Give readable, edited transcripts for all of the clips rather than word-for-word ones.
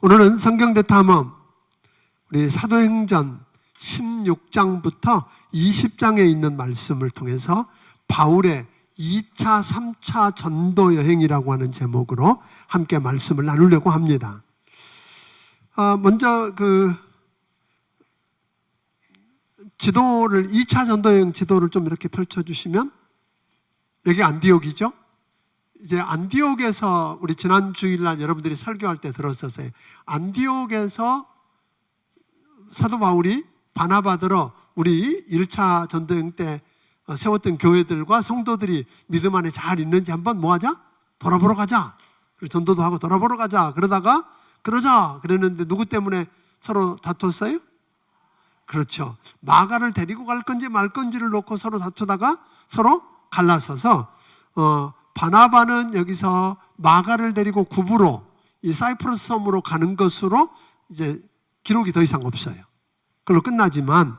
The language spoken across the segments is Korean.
오늘은 성경대탐험 우리 사도행전 16장부터 20장에 있는 말씀을 통해서 바울의 2차, 3차 전도 여행이라고 하는 제목으로 함께 말씀을 나누려고 합니다. 먼저 지도를 2차 전도 여행 지도를 좀 이렇게 펼쳐주시면, 여기 안디옥이죠. 이제 안디옥에서 우리 지난 주일날 여러분들이 설교할 때 들었었어요. 안디옥에서 사도 바울이 바나바들어 우리 1차 전도여행 때 세웠던 교회들과 성도들이 믿음 안에 잘 있는지 한번 뭐하자? 돌아보러 가자. 그리고 전도도 하고 돌아보러 가자. 그러다가 그랬는데 누구 때문에 서로 다퉜어요? 그렇죠. 마가를 데리고 갈 건지 말 건지를 놓고 서로 다투다가 서로 갈라서서 바나바는 여기서 마가를 데리고 구부로 이 사이프러스 섬으로 가는 것으로 이제 기록이 더 이상 없어요. 그걸로 끝나지만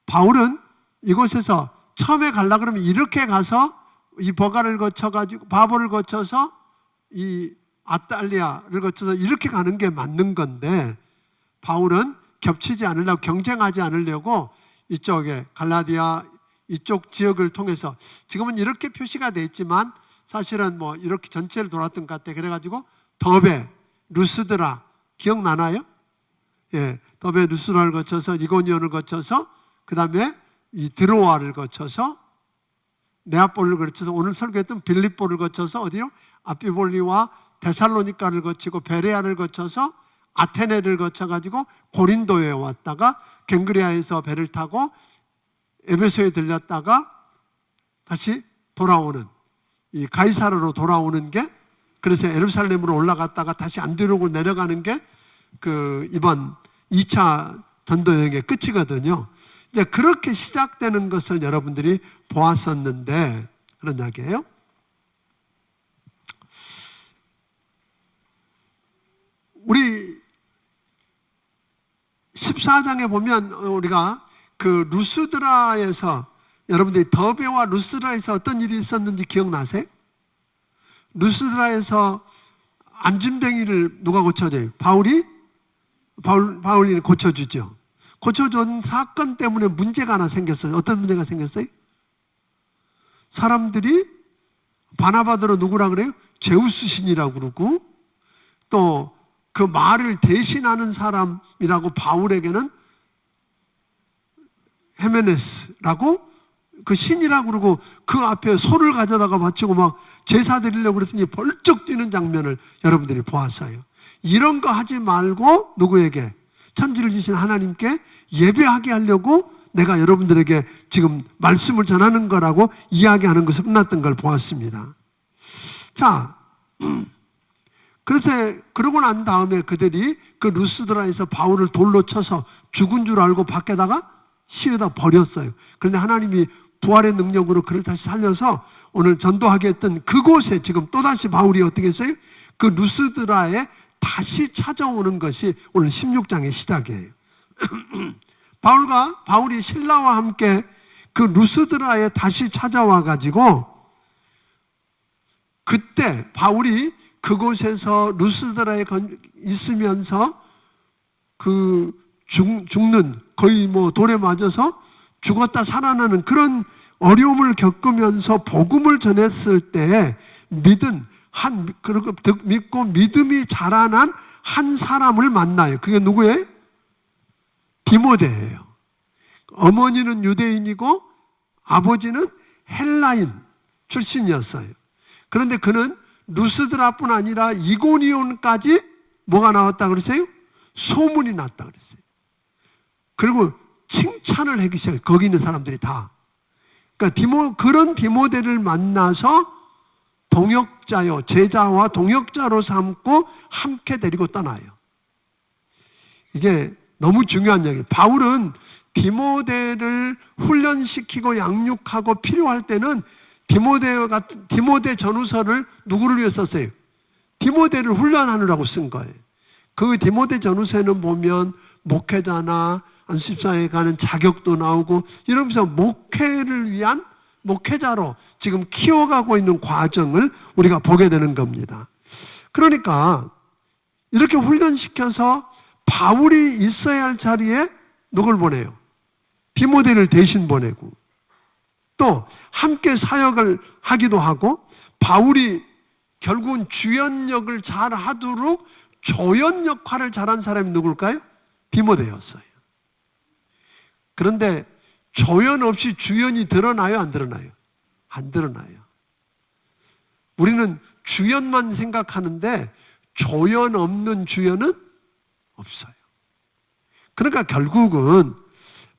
바울은 이곳에서 처음에 가려고 그러면 이렇게 가서 이 버가를 거쳐가지고 바보를 거쳐서 이 아탈리아를 거쳐서 이렇게 가는 게 맞는 건데, 바울은 겹치지 않으려고, 경쟁하지 않으려고 이쪽에 갈라디아 이쪽 지역을 통해서, 지금은 이렇게 표시가 돼 있지만 사실은 뭐 이렇게 전체를 돌았던 것 같아. 그래가지고 더베, 루스드라 기억나나요? 예, 더베 루스드라를 거쳐서 이고니온을 거쳐서 그 다음에 이 드로아를 거쳐서 네아폴을 거쳐서 오늘 설교했던 빌립보를 거쳐서 어디요? 아피볼리와 데살로니카를 거치고 베레아를 거쳐서 아테네를 거쳐가지고 고린도에 왔다가 갱그리아에서 배를 타고 에베소에 들렸다가 다시 돌아오는, 이 가이사르로 돌아오는 게, 그래서 예루살렘으로 올라갔다가 다시 안디옥으로 내려가는 게 이번 2차 전도여행의 끝이거든요. 이제 그렇게 시작되는 것을 여러분들이 보았었는데, 그런 이야기예요. 우리 14장에 보면 우리가 루스드라에서, 여러분들이 더베와 루스드라에서 어떤 일이 있었는지 기억나세요? 루스드라에서 안진뱅이를 누가 고쳐줘요? 바울이 고쳐주죠. 고쳐준 사건 때문에 문제가 하나 생겼어요. 어떤 문제가 생겼어요? 사람들이 바나바들어 누구라 그래요? 제우스 신이라고 그러고, 또 그 말을 대신하는 사람이라고 바울에게는 헤메네스라고 그 신이라고 그러고, 그 앞에 소를 가져다가 바치고 막 제사 드리려고 그랬더니 벌쩍 뛰는 장면을 여러분들이 보았어요. 이런 거 하지 말고 누구에게? 천지를 지신 하나님께 예배하게 하려고 내가 여러분들에게 지금 말씀을 전하는 거라고 이야기하는 것을 끝났던 걸 보았습니다. 자, 그래서 그러고 난 다음에 그들이 그 루스드라에서 바울을 돌로 쳐서 죽은 줄 알고 밖에다가 시에다 버렸어요. 그런데 하나님이 부활의 능력으로 그를 다시 살려서 오늘 전도하게 했던 그곳에 지금 또다시 바울이 어떻게 했어요? 그 루스드라에 다시 찾아오는 것이 오늘 16장의 시작이에요. 바울이 신라와 함께 그 루스드라에 다시 찾아와 가지고, 그때 바울이 그곳에서 루스드라에 있으면서 죽는, 거의 뭐 돌에 맞아서 죽었다 살아나는 그런 어려움을 겪으면서 복음을 전했을 때 믿고 믿음이 자라난 한 사람을 만나요. 그게 누구예요? 디모데예요. 어머니는 유대인이고 아버지는 헬라인 출신이었어요. 그런데 그는 루스드라뿐 아니라 이고니온까지 뭐가 나왔다 그랬어요? 소문이 났다 그랬어요. 그리고 칭찬을 하기 시작해요. 거기 있는 사람들이 다. 그러니까 그런 디모데를 만나서 동역자요, 제자와 동역자로 삼고 함께 데리고 떠나요. 이게 너무 중요한 이야기예요. 바울은 디모데를 훈련시키고 양육하고 필요할 때는 디모데 전후서를 누구를 위해 썼어요? 디모데를 훈련하느라고 쓴 거예요. 그 디모데 전후서에는 보면 목회자나 안수집사에 가는 자격도 나오고 이러면서 목회를 위한 목회자로 지금 키워가고 있는 과정을 우리가 보게 되는 겁니다. 그러니까 이렇게 훈련시켜서 바울이 있어야 할 자리에 누굴 보내요? 디모데를 대신 보내고, 또 함께 사역을 하기도 하고, 바울이 결국은 주연 역을 잘 하도록 조연 역할을 잘한 사람이 누굴까요? 디모데였어요. 그런데 조연 없이 주연이 드러나요? 안 드러나요? 안 드러나요. 우리는 주연만 생각하는데 조연 없는 주연은 없어요. 그러니까 결국은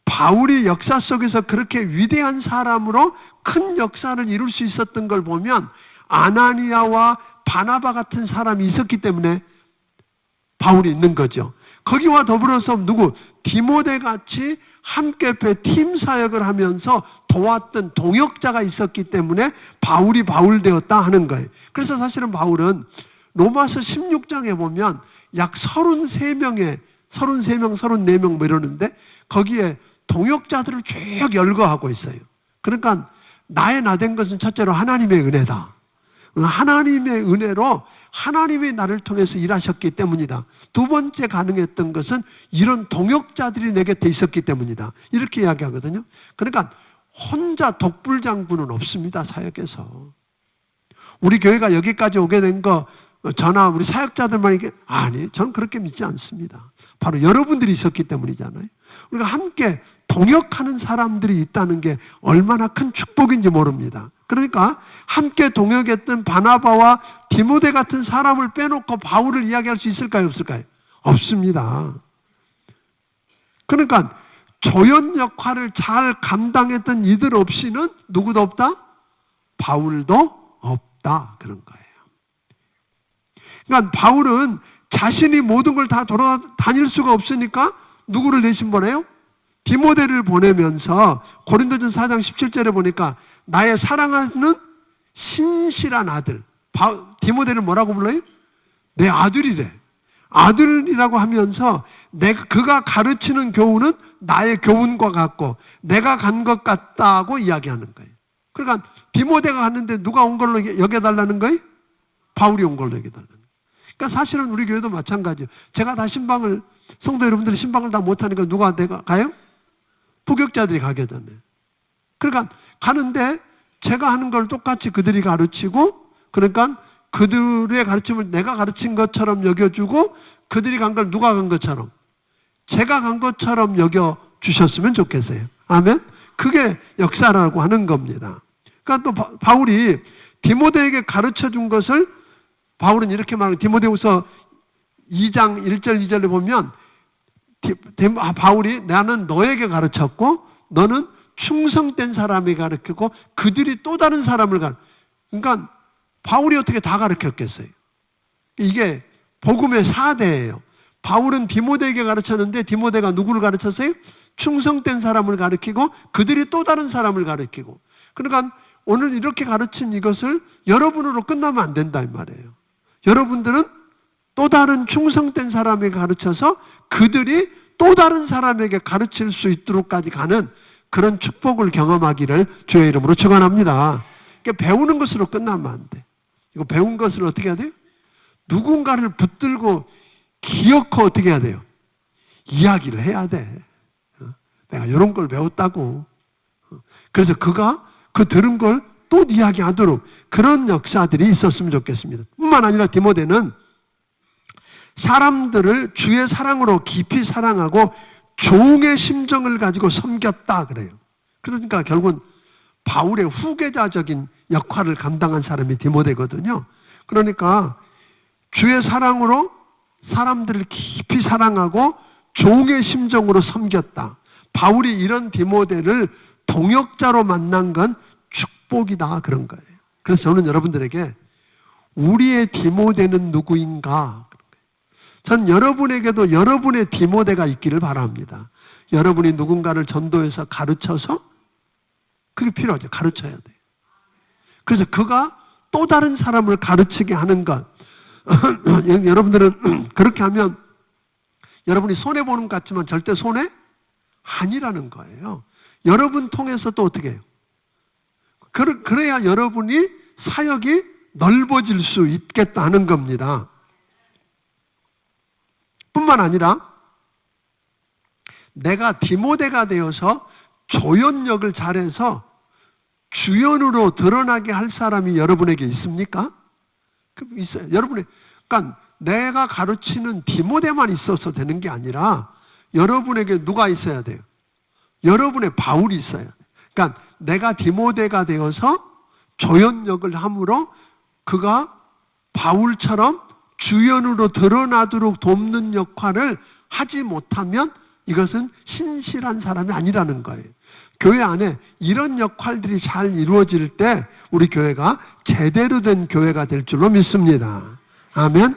바울이 역사 속에서 그렇게 위대한 사람으로 큰 역사를 이룰 수 있었던 걸 보면 아나니아와 바나바 같은 사람이 있었기 때문에 바울이 있는 거죠. 거기와 더불어서 누구? 디모데 같이 함께 팀 사역을 하면서 도왔던 동역자가 있었기 때문에 바울이 바울 되었다 하는 거예요. 그래서 사실은 바울은 로마서 16장에 보면 약 33명, 34명 뭐 이러는데 거기에 동역자들을 쭉 열거하고 있어요. 그러니까 나의 나된 것은 첫째로 하나님의 은혜다. 하나님의 은혜로 하나님이 나를 통해서 일하셨기 때문이다. 두 번째 가능했던 것은 이런 동역자들이 내 곁에 있었기 때문이다. 이렇게 이야기하거든요. 그러니까 혼자 독불장군은 없습니다. 사역에서. 우리 교회가 여기까지 오게 된 거 저나 우리 사역자들만 이게 아니, 저는 그렇게 믿지 않습니다. 바로 여러분들이 있었기 때문이잖아요. 우리가 함께 동역하는 사람들이 있다는 게 얼마나 큰 축복인지 모릅니다. 그러니까 함께 동역했던 바나바와 디모데 같은 사람을 빼놓고 바울을 이야기할 수 있을까요? 없을까요? 없습니다. 그러니까 조연 역할을 잘 감당했던 이들 없이는 누구도 없다? 바울도 없다. 그런 거예요. 그러니까 바울은 자신이 모든 걸 다 돌아다닐 수가 없으니까 누구를 대신 보내요? 디모데를 보내면서 고린도전서 4장 17절에 보니까 나의 사랑하는 신실한 아들, 디모데를 뭐라고 불러요? 내 아들이래. 아들이라고 하면서 그가 가르치는 교훈은 나의 교훈과 같고 내가 간 것 같다고 이야기하는 거예요. 그러니까 디모데가 갔는데 누가 온 걸로 여겨달라는 거예요? 바울이 온 걸로 여겨달라는 거예요. 그러니까 사실은 우리 교회도 마찬가지예요. 제가 다 성도 여러분들이 신방을 다 못하니까 누가 가요? 부격자들이 가게 되잖아요. 그러니까 가는데 제가 하는 걸 똑같이 그들이 가르치고, 그러니까 그들의 가르침을 내가 가르친 것처럼 여겨주고, 그들이 간 걸 누가 간 것처럼, 제가 간 것처럼 여겨주셨으면 좋겠어요. 아멘? 그게 역사라고 하는 겁니다. 그러니까 또 바울이 디모데에게 가르쳐 준 것을 바울은 이렇게 말하고, 디모데후서 2장 1절 2절에 보면 바울이 나는 너에게 가르쳤고 너는 충성된 사람이 가르치고 그들이 또 다른 사람을 그러니까 바울이 어떻게 다 가르쳤겠어요? 이게 복음의 4대예요. 바울은 디모데에게 가르쳤는데 디모데가 누구를 가르쳤어요? 충성된 사람을 가르치고 그들이 또 다른 사람을 가르치고. 그러니까 오늘 이렇게 가르친 이것을 여러분으로 끝나면 안 된다 이 말이에요. 여러분들은 또 다른 충성된 사람에게 가르쳐서 그들이 또 다른 사람에게 가르칠 수 있도록까지 가는 그런 축복을 경험하기를 주의 이름으로 축원합니다. 그러니까 배우는 것으로 끝나면 안 돼. 이거 배운 것을 어떻게 해야 돼요? 누군가를 붙들고 기어코 어떻게 해야 돼요? 이야기를 해야 돼. 내가 이런 걸 배웠다고. 그래서 그가 그 들은 걸 또 이야기하도록 그런 역사들이 있었으면 좋겠습니다. 뿐만 아니라 디모데는 사람들을 주의 사랑으로 깊이 사랑하고 종의 심정을 가지고 섬겼다 그래요. 그러니까 결국은 바울의 후계자적인 역할을 감당한 사람이 디모데거든요. 그러니까 주의 사랑으로 사람들을 깊이 사랑하고 종의 심정으로 섬겼다. 바울이 이런 디모데를 동역자로 만난 건 축복이다 그런 거예요. 그래서 저는 여러분들에게 우리의 디모데는 누구인가? 전 여러분에게도 여러분의 디모데가 있기를 바랍니다. 여러분이 누군가를 전도해서 가르쳐서 그게 필요하죠. 가르쳐야 돼요. 그래서 그가 또 다른 사람을 가르치게 하는 것. 여러분들은 그렇게 하면 여러분이 손해보는 것 같지만 절대 손해 아니라는 거예요. 여러분 통해서 또 어떻게 해요? 그래야 여러분이 사역이 넓어질 수 있겠다는 겁니다. 그뿐만 아니라 내가 디모데가 되어서 조연역을 잘해서 주연으로 드러나게 할 사람이 여러분에게 있습니까? 있어요. 여러분의, 그러니까 내가 가르치는 디모데만 있어서 되는 게 아니라 여러분에게 누가 있어야 돼요? 여러분의 바울이 있어야 돼요. 그러니까 내가 디모데가 되어서 조연역을 함으로 그가 바울처럼 주연으로 드러나도록 돕는 역할을 하지 못하면 이것은 신실한 사람이 아니라는 거예요. 교회 안에 이런 역할들이 잘 이루어질 때 우리 교회가 제대로 된 교회가 될 줄로 믿습니다. 아멘.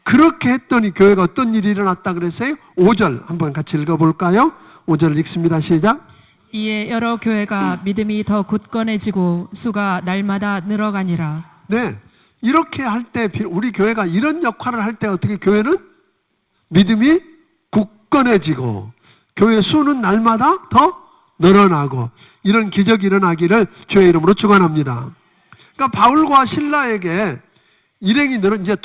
그렇게 했더니 교회가 어떤 일이 일어났다 그랬어요? 5절 한번 같이 읽어볼까요? 5절 읽습니다. 시작. 이에 여러 교회가 믿음이 더 굳건해지고 수가 날마다 늘어가니라. 네, 이렇게 할 때 우리 교회가 이런 역할을 할 때 어떻게 교회는 믿음이 굳건해지고 교회 수는 날마다 더 늘어나고 이런 기적이 일어나기를 주의 이름으로 축원합니다. 그러니까 바울과 신라에게 일행이 늘어 이제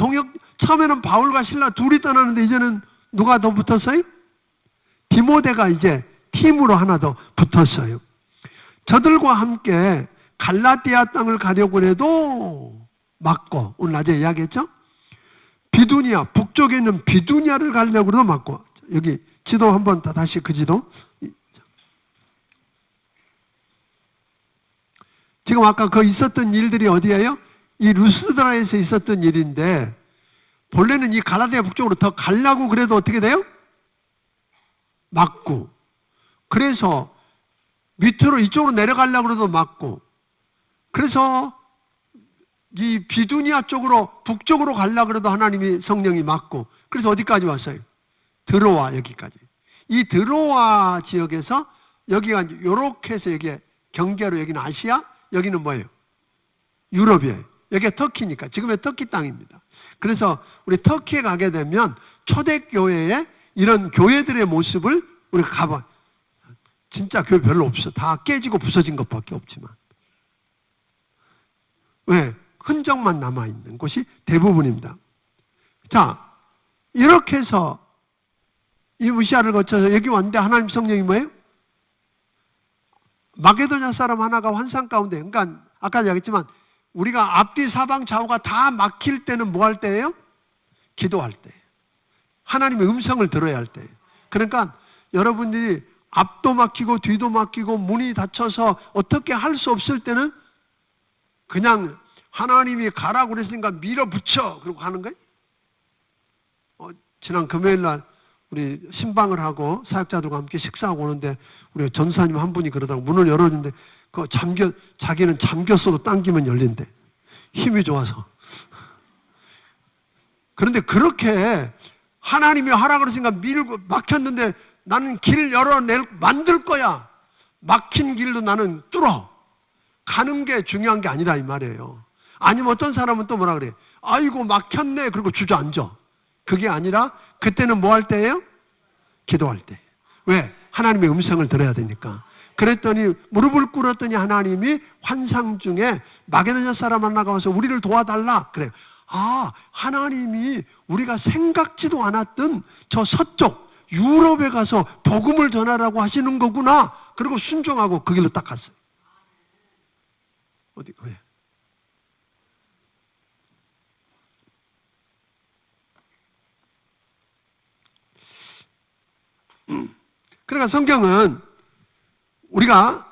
처음에는 바울과 신라 둘이 떠나는데 이제는 누가 더 붙었어요? 디모데가 이제 팀으로 하나 더 붙었어요. 저들과 함께 갈라디아 땅을 가려고 해도 막고, 오늘 낮에 이야기했죠? 비두니아, 북쪽에 있는 비두니아를 가려고 해도 막고. 여기 지도 한번 다시 그 지도. 지금 아까 그 있었던 일들이 어디예요? 이 루스드라에서 있었던 일인데 본래는 이 갈라디아 북쪽으로 더 가려고 그래도 어떻게 돼요? 막고. 그래서 밑으로 이쪽으로 내려가려고 해도 막고. 그래서 이 비두니아 쪽으로 북쪽으로 가려고 해도 하나님이 성령이 막고. 그래서 어디까지 왔어요? 드로아 여기까지. 이 드로아 지역에서 여기가 요렇게 해서 여기에 경계로 여기는 아시아, 여기는 뭐예요? 유럽이에요. 여기가 터키니까. 지금의 터키 땅입니다. 그래서 우리 터키에 가게 되면 초대교회에 이런 교회들의 모습을 우리가 가봐. 진짜 교회 별로 없어. 다 깨지고 부서진 것밖에 없지만. 왜? 흔적만 남아있는 곳이 대부분입니다. 자, 이렇게 해서 이 무시아를 거쳐서 여기 왔는데 하나님 성령이 뭐예요? 마게도냐 사람 하나가 환상 가운데, 그러니까 아까 얘기했지만 우리가 앞뒤 사방 좌우가 다 막힐 때는 뭐 할 때예요? 기도할 때. 하나님의 음성을 들어야 할 때. 그러니까 여러분들이 앞도 막히고 뒤도 막히고 문이 닫혀서 어떻게 할 수 없을 때는 그냥 하나님이 가라고 그랬으니까 밀어붙여 그러고 하는 거예요. 지난 금요일 날 우리 신방을 하고 사역자들과 함께 식사하고 오는데 우리 전사님 한 분이 그러다가 문을 열었는데 자기는 잠겼어도 당기면 열린대. 힘이 좋아서. 그런데 그렇게 하나님이 하라고 그랬으니까 밀고 막혔는데 나는 길 만들 거야. 막힌 길도 나는 뚫어. 가는 게 중요한 게 아니라 이 말이에요. 아니면 어떤 사람은 또 뭐라 그래? 아이고 막혔네. 그리고 주저앉아. 그게 아니라 그때는 뭐 할 때예요? 기도할 때. 왜? 하나님의 음성을 들어야 되니까. 그랬더니 무릎을 꿇었더니 하나님이 환상 중에 마게도냐 사람 하나가 와서 우리를 도와달라. 그래요. 아, 하나님이 우리가 생각지도 않았던 저 서쪽 유럽에 가서 복음을 전하라고 하시는 거구나. 그리고 순종하고 그 길로 딱 갔어요. 어디? 왜? 그러니까 성경은 우리가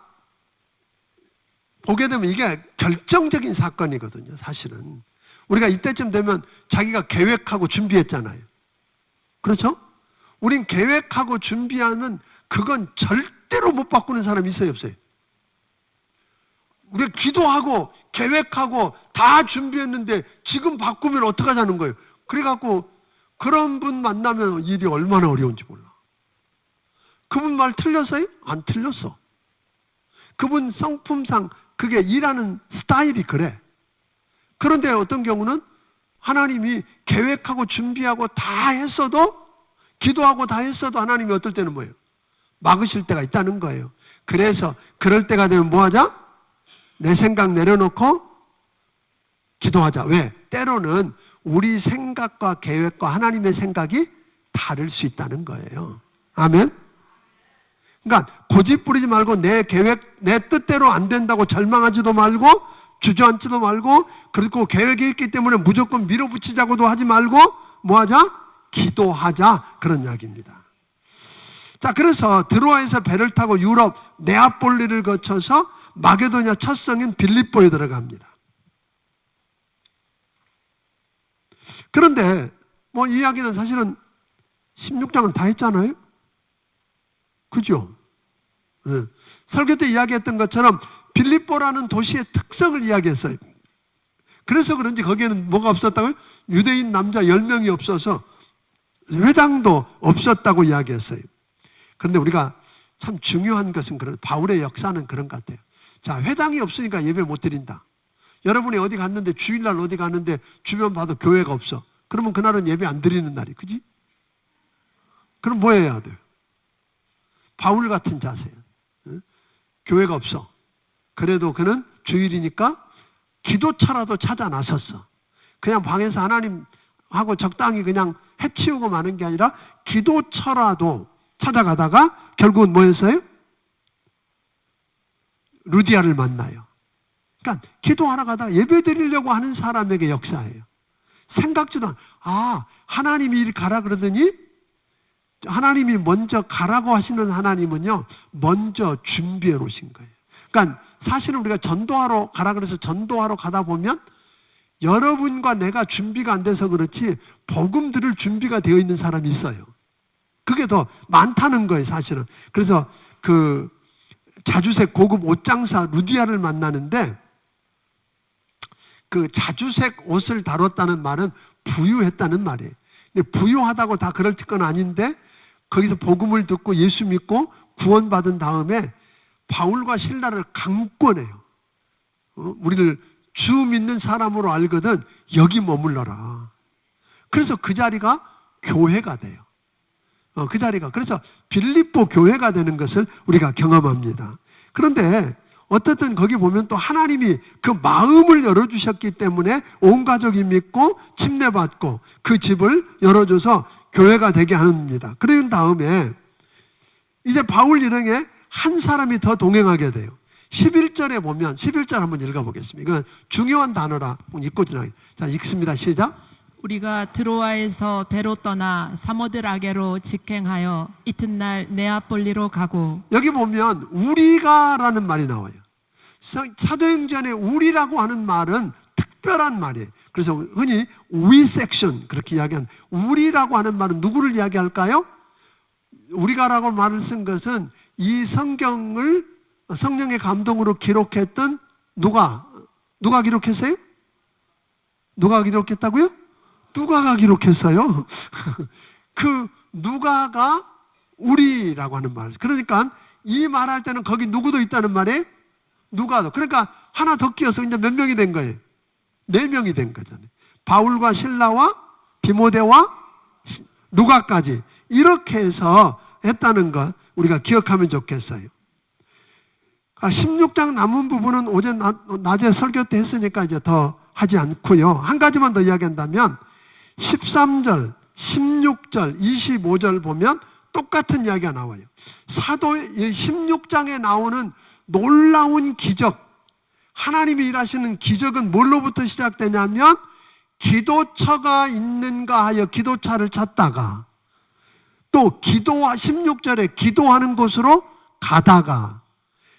보게 되면 이게 결정적인 사건이거든요. 사실은 우리가 이때쯤 되면 자기가 계획하고 준비했잖아요. 그렇죠? 우린 계획하고 준비하면 그건 절대로 못 바꾸는 사람이 있어요, 없어요? 우리가 기도하고 계획하고 다 준비했는데 지금 바꾸면 어떡하자는 거예요. 그래갖고 그런 분 만나면 일이 얼마나 어려운지 몰라. 그분 말 틀렸어요? 안 틀렸어. 그분 성품상 그게 일하는 스타일이 그래. 그런데 어떤 경우는 하나님이 계획하고 준비하고 다 했어도, 기도하고 다 했어도 하나님이 어떨 때는 뭐예요? 막으실 때가 있다는 거예요. 그래서 그럴 때가 되면 뭐 하자? 내 생각 내려놓고 기도하자. 왜? 때로는 우리 생각과 계획과 하나님의 생각이 다를 수 있다는 거예요. 아멘? 그러니까 고집 부리지 말고 내 계획, 내 뜻대로 안 된다고 절망하지도 말고 주저앉지도 말고, 그리고 계획이 있기 때문에 무조건 밀어붙이자고도 하지 말고 뭐 하자? 기도하자, 그런 이야기입니다. 자, 그래서 드로아에서 배를 타고 유럽 네아폴리를 거쳐서 마게도냐 첫 성인 빌립보에 들어갑니다. 그런데 뭐 이 이야기는 사실은 16장은 다 했잖아요. 그죠? 네. 설교 때 이야기했던 것처럼 빌립보라는 도시의 특성을 이야기했어요. 그래서 그런지 거기에는 뭐가 없었다고요? 유대인 남자 10명이 없어서 회당도 없었다고 이야기했어요. 그런데 우리가 참 중요한 것은 바울의 역사는 그런 것 같아요. 자, 회당이 없으니까 예배 못 드린다. 여러분이 어디 갔는데, 주일날 어디 갔는데 주변 봐도 교회가 없어. 그러면 그날은 예배 안 드리는 날이, 그지? 그럼 뭐 해야 돼요? 바울 같은 자세예요. 교회가 없어. 그래도 그는 주일이니까 기도처라도 찾아 나섰어. 그냥 방에서 하나님하고 적당히 그냥 해치우고 마는 게 아니라 기도처라도 찾아가다가 결국은 뭐 했어요? 루디아를 만나요. 그러니까 기도하러 가다가 예배 드리려고 하는 사람에게 역사예요. 생각지도 않아. 하나님이 이리 가라 그러더니, 하나님이 먼저 가라고 하시는 하나님은요, 먼저 준비해 놓으신 거예요. 그러니까 사실은 우리가 전도하러 가라 그래서 전도하러 가다 보면 여러분과 내가 준비가 안 돼서 그렇지 복음 들을 준비가 되어 있는 사람이 있어요. 그게 더 많다는 거예요, 사실은. 그래서 그 자주색 고급 옷장사 루디아를 만나는데, 그 자주색 옷을 다뤘다는 말은 부유했다는 말이에요. 근데 부유하다고 다 그럴 건 아닌데, 거기서 복음을 듣고 예수 믿고 구원받은 다음에 바울과 실라를 강권해요. 우리를 주 믿는 사람으로 알거든 여기 머물러라. 그래서 그 자리가 교회가 돼요. 그 자리가, 그래서 빌립보 교회가 되는 것을 우리가 경험합니다. 그런데 어떻든 거기 보면 또 하나님이 그 마음을 열어주셨기 때문에 온 가족이 믿고 침례받고 그 집을 열어줘서 교회가 되게 합니다. 그런 다음에 이제 바울 일행에 한 사람이 더 동행하게 돼요. 11절에 보면, 11절 한번 읽어보겠습니다. 이건 중요한 단어라 읽고 지나가요. 자, 읽습니다. 시작. 우리가 드로아에서 배로 떠나 사모드라게로 직행하여 이튿날 네아폴리로 가고. 여기 보면 우리가라는 말이 나와요. 사도행전에 우리라고 하는 말은 특별한 말이에요. 그래서 흔히 we section 그렇게 이야기하는, 우리라고 하는 말은 누구를 이야기할까요? 우리가라고 말을 쓴 것은 이 성경을 성령의 감동으로 기록했던 누가 기록했어요? 누가 기록했다고요? 누가가 기록했어요. 그 누가가 우리라고 하는 말. 그러니까 이 말할 때는 거기 누구도 있다는 말이에요. 누가도. 그러니까 하나 더 끼어서 이제 몇 명이 된 거예요? 4명이 된 거잖아요. 바울과 실라와 디모데와 누가까지 이렇게 해서 했다는 것 우리가 기억하면 좋겠어요. 16장 남은 부분은 어제 낮에 설교 때 했으니까 이제 더 하지 않고요. 한 가지만 더 이야기한다면 13절, 16절, 25절 보면 똑같은 이야기가 나와요. 사도의 16장에 나오는 놀라운 기적, 하나님이 일하시는 기적은 뭘로부터 시작되냐면 기도처가 있는가 하여 기도차를 찾다가, 또 16절에 기도하는 곳으로 가다가,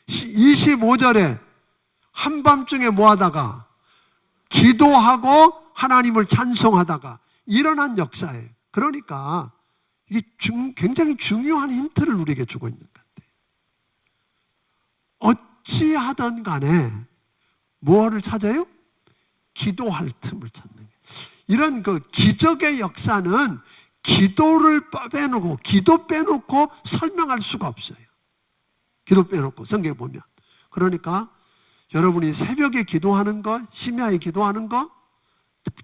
25절에 한밤중에 뭐 하다가 기도하고 하나님을 찬송하다가 일어난 역사예요. 그러니까 이게 굉장히 중요한 힌트를 우리에게 주고 있는 것 같아요. 어찌하든 간에 뭐를 찾아요? 기도할 틈을 찾는 거예요. 이런 그 기적의 역사는 기도를 빼놓고, 기도 빼놓고 설명할 수가 없어요. 기도 빼놓고 성경에 보면. 그러니까 여러분이 새벽에 기도하는 것, 심야에 기도하는 것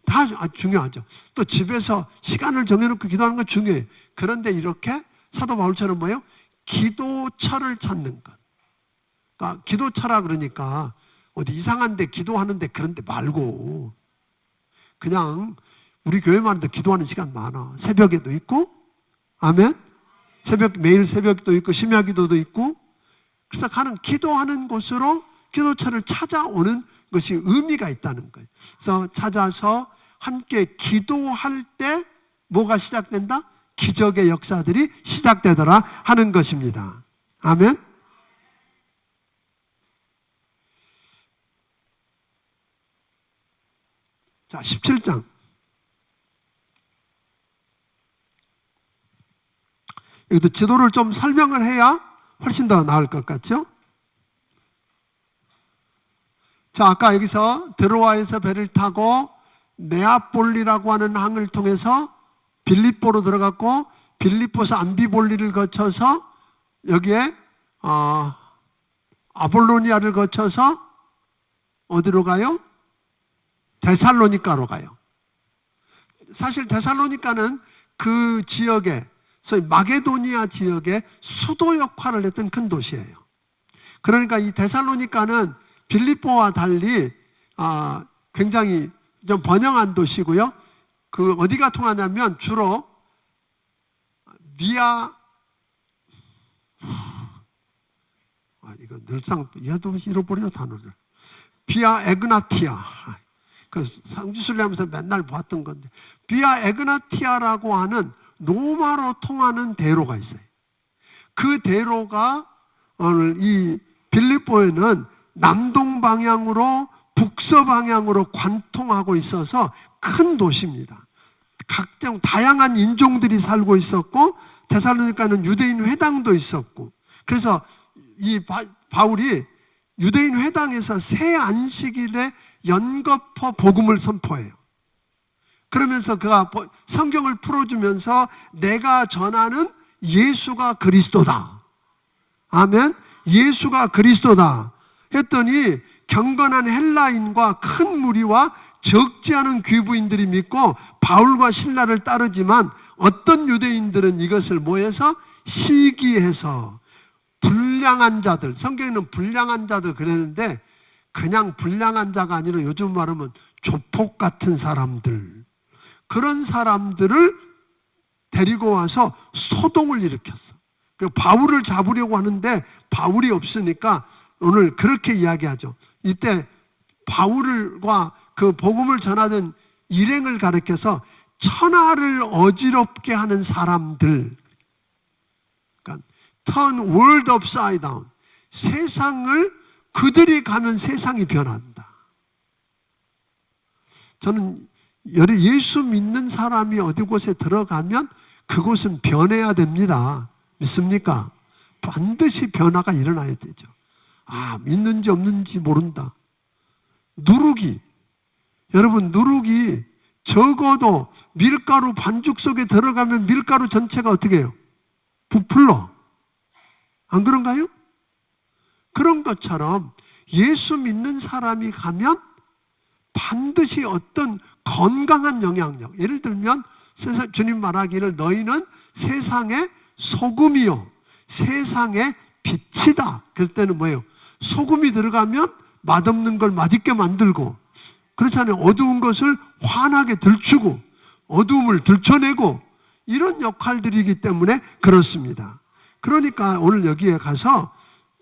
다 중요하죠. 또 집에서 시간을 정해놓고 기도하는 건 중요해요. 그런데 이렇게 사도 바울처럼 뭐예요? 기도처를 찾는 것. 그러니까 기도처라 그러니까 어디 이상한데 기도하는데 그런데 말고, 그냥 우리 교회만 해도 기도하는 시간 많아. 새벽에도 있고 아멘. 매일 새벽도 있고 심야기도도 있고, 그래서 가는 기도하는 곳으로 기도처를 찾아오는 것이 의미가 있다는 거예요. 그래서 찾아서 함께 기도할 때 뭐가 시작된다? 기적의 역사들이 시작되더라 하는 것입니다. 아멘. 자, 17장. 여기도 지도를 좀 설명을 해야 훨씬 더 나을 것 같죠? 자, 아까 여기서 드로아에서 배를 타고 네아폴리라고 하는 항을 통해서 빌립보로 들어갔고, 빌립보에서 암비볼리를 거쳐서 여기에 아볼로니아를 거쳐서 어디로 가요? 데살로니가로 가요. 사실 데살로니가는 그 지역에, 소위 마게도니아 지역의 수도 역할을 했던 큰 도시예요. 그러니까 이 데살로니가는 빌립보와 달리 굉장히 좀 번영한 도시고요. 그 어디가 통하냐면 주로 이거 늘상 얘도 잃어버려 단어를. 비아 에그나티아. 그 상주순례하면서 맨날 봤던 건데, 비아 에그나티아라고 하는 로마로 통하는 대로가 있어요. 그 대로가 오늘 이 빌립보에는 남동 방향으로 북서 방향으로 관통하고 있어서 큰 도시입니다. 각종 다양한 인종들이 살고 있었고, 데살로니가는 유대인 회당도 있었고, 그래서 이 바울이 유대인 회당에서 새 안식일에 연거푸 복음을 선포해요. 그러면서 그가 성경을 풀어주면서 내가 전하는 예수가 그리스도다. 아멘. 예수가 그리스도다 했더니 경건한 헬라인과 큰 무리와 적지 않은 귀부인들이 믿고 바울과 신라를 따르지만, 어떤 유대인들은 이것을 뭐해서 시기해서 불량한 자들, 성경에는 불량한 자들 그랬는데 그냥 불량한 자가 아니라 요즘 말하면 조폭 같은 사람들, 그런 사람들을 데리고 와서 소동을 일으켰어. 그리고 바울을 잡으려고 하는데 바울이 없으니까 오늘 그렇게 이야기하죠. 이때 바울과 그 복음을 전하던 일행을 가리켜서 천하를 어지럽게 하는 사람들, 그러니까 turn world upside down, 세상을 그들이 가면 세상이 변한다. 저는 예수 믿는 사람이 어디 곳에 들어가면 그곳은 변해야 됩니다. 믿습니까? 반드시 변화가 일어나야 되죠. 믿는지 없는지 모른다. 누룩이, 여러분 누룩이 적어도 밀가루 반죽 속에 들어가면 밀가루 전체가 어떻게 해요? 부풀러. 안 그런가요? 그런 것처럼 예수 믿는 사람이 가면 반드시 어떤 건강한 영향력, 예를 들면 주님 말하기를 너희는 세상의 소금이요 세상의 빛이다. 그럴 때는 뭐예요? 소금이 들어가면 맛없는 걸 맛있게 만들고, 그렇잖아요. 어두운 것을 환하게 들추고 어두움을 들춰내고, 이런 역할들이기 때문에 그렇습니다. 그러니까 오늘 여기에 가서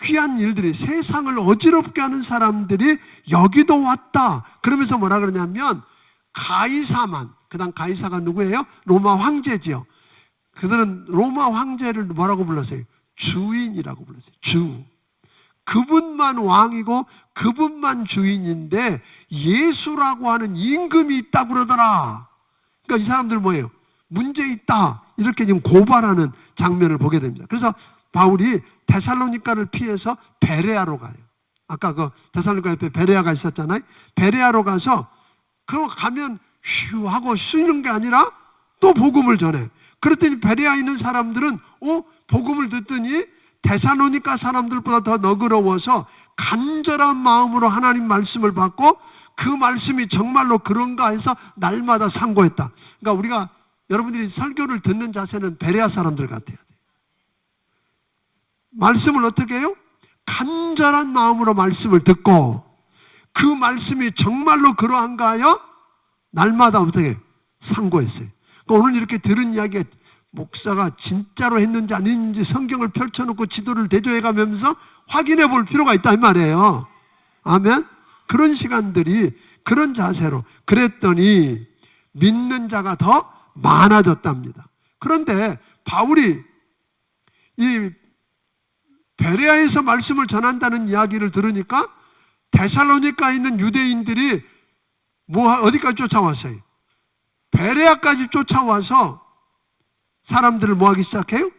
귀한 일들이, 세상을 어지럽게 하는 사람들이 여기도 왔다. 그러면서 뭐라 그러냐면 가이사만, 그 다음 가이사가 누구예요? 로마 황제지요. 그들은 로마 황제를 뭐라고 불렀어요? 주인이라고 불렀어요. 주. 그분만 왕이고 그분만 주인인데 예수라고 하는 임금이 있다고 그러더라. 그러니까 이 사람들 뭐예요? 문제 있다, 이렇게 지금 고발하는 장면을 보게 됩니다. 그래서 바울이 데살로니가를 피해서 베레아로 가요. 아까 그 데살로니가 옆에 베레아가 있었잖아요. 베레아로 가서 그거 가면 휴 하고 쉬는 게 아니라 또 복음을 전해. 그랬더니 베레아에 있는 사람들은 복음을 듣더니 데살로니가 사람들보다 더 너그러워서 간절한 마음으로 하나님 말씀을 받고 그 말씀이 정말로 그런가 해서 날마다 상고했다. 그러니까 우리가, 여러분들이 설교를 듣는 자세는 베레아 사람들 같아야 돼. 말씀을 어떻게 해요? 간절한 마음으로 말씀을 듣고 그 말씀이 정말로 그러한가 하여 날마다 어떻게 상고했어요. 그러니까 오늘 이렇게 들은 이야기가 목사가 진짜로 했는지 아닌지 성경을 펼쳐놓고 지도를 대조해 가면서 확인해 볼 필요가 있다 이 말이에요. 아멘. 그런 시간들이 그런 자세로 그랬더니 믿는 자가 더 많아졌답니다. 그런데 바울이 이 베레아에서 말씀을 전한다는 이야기를 들으니까 데살로니가에 있는 유대인들이 어디까지 쫓아왔어요? 베레아까지 쫓아와서 사람들을 뭐하기 시작해요?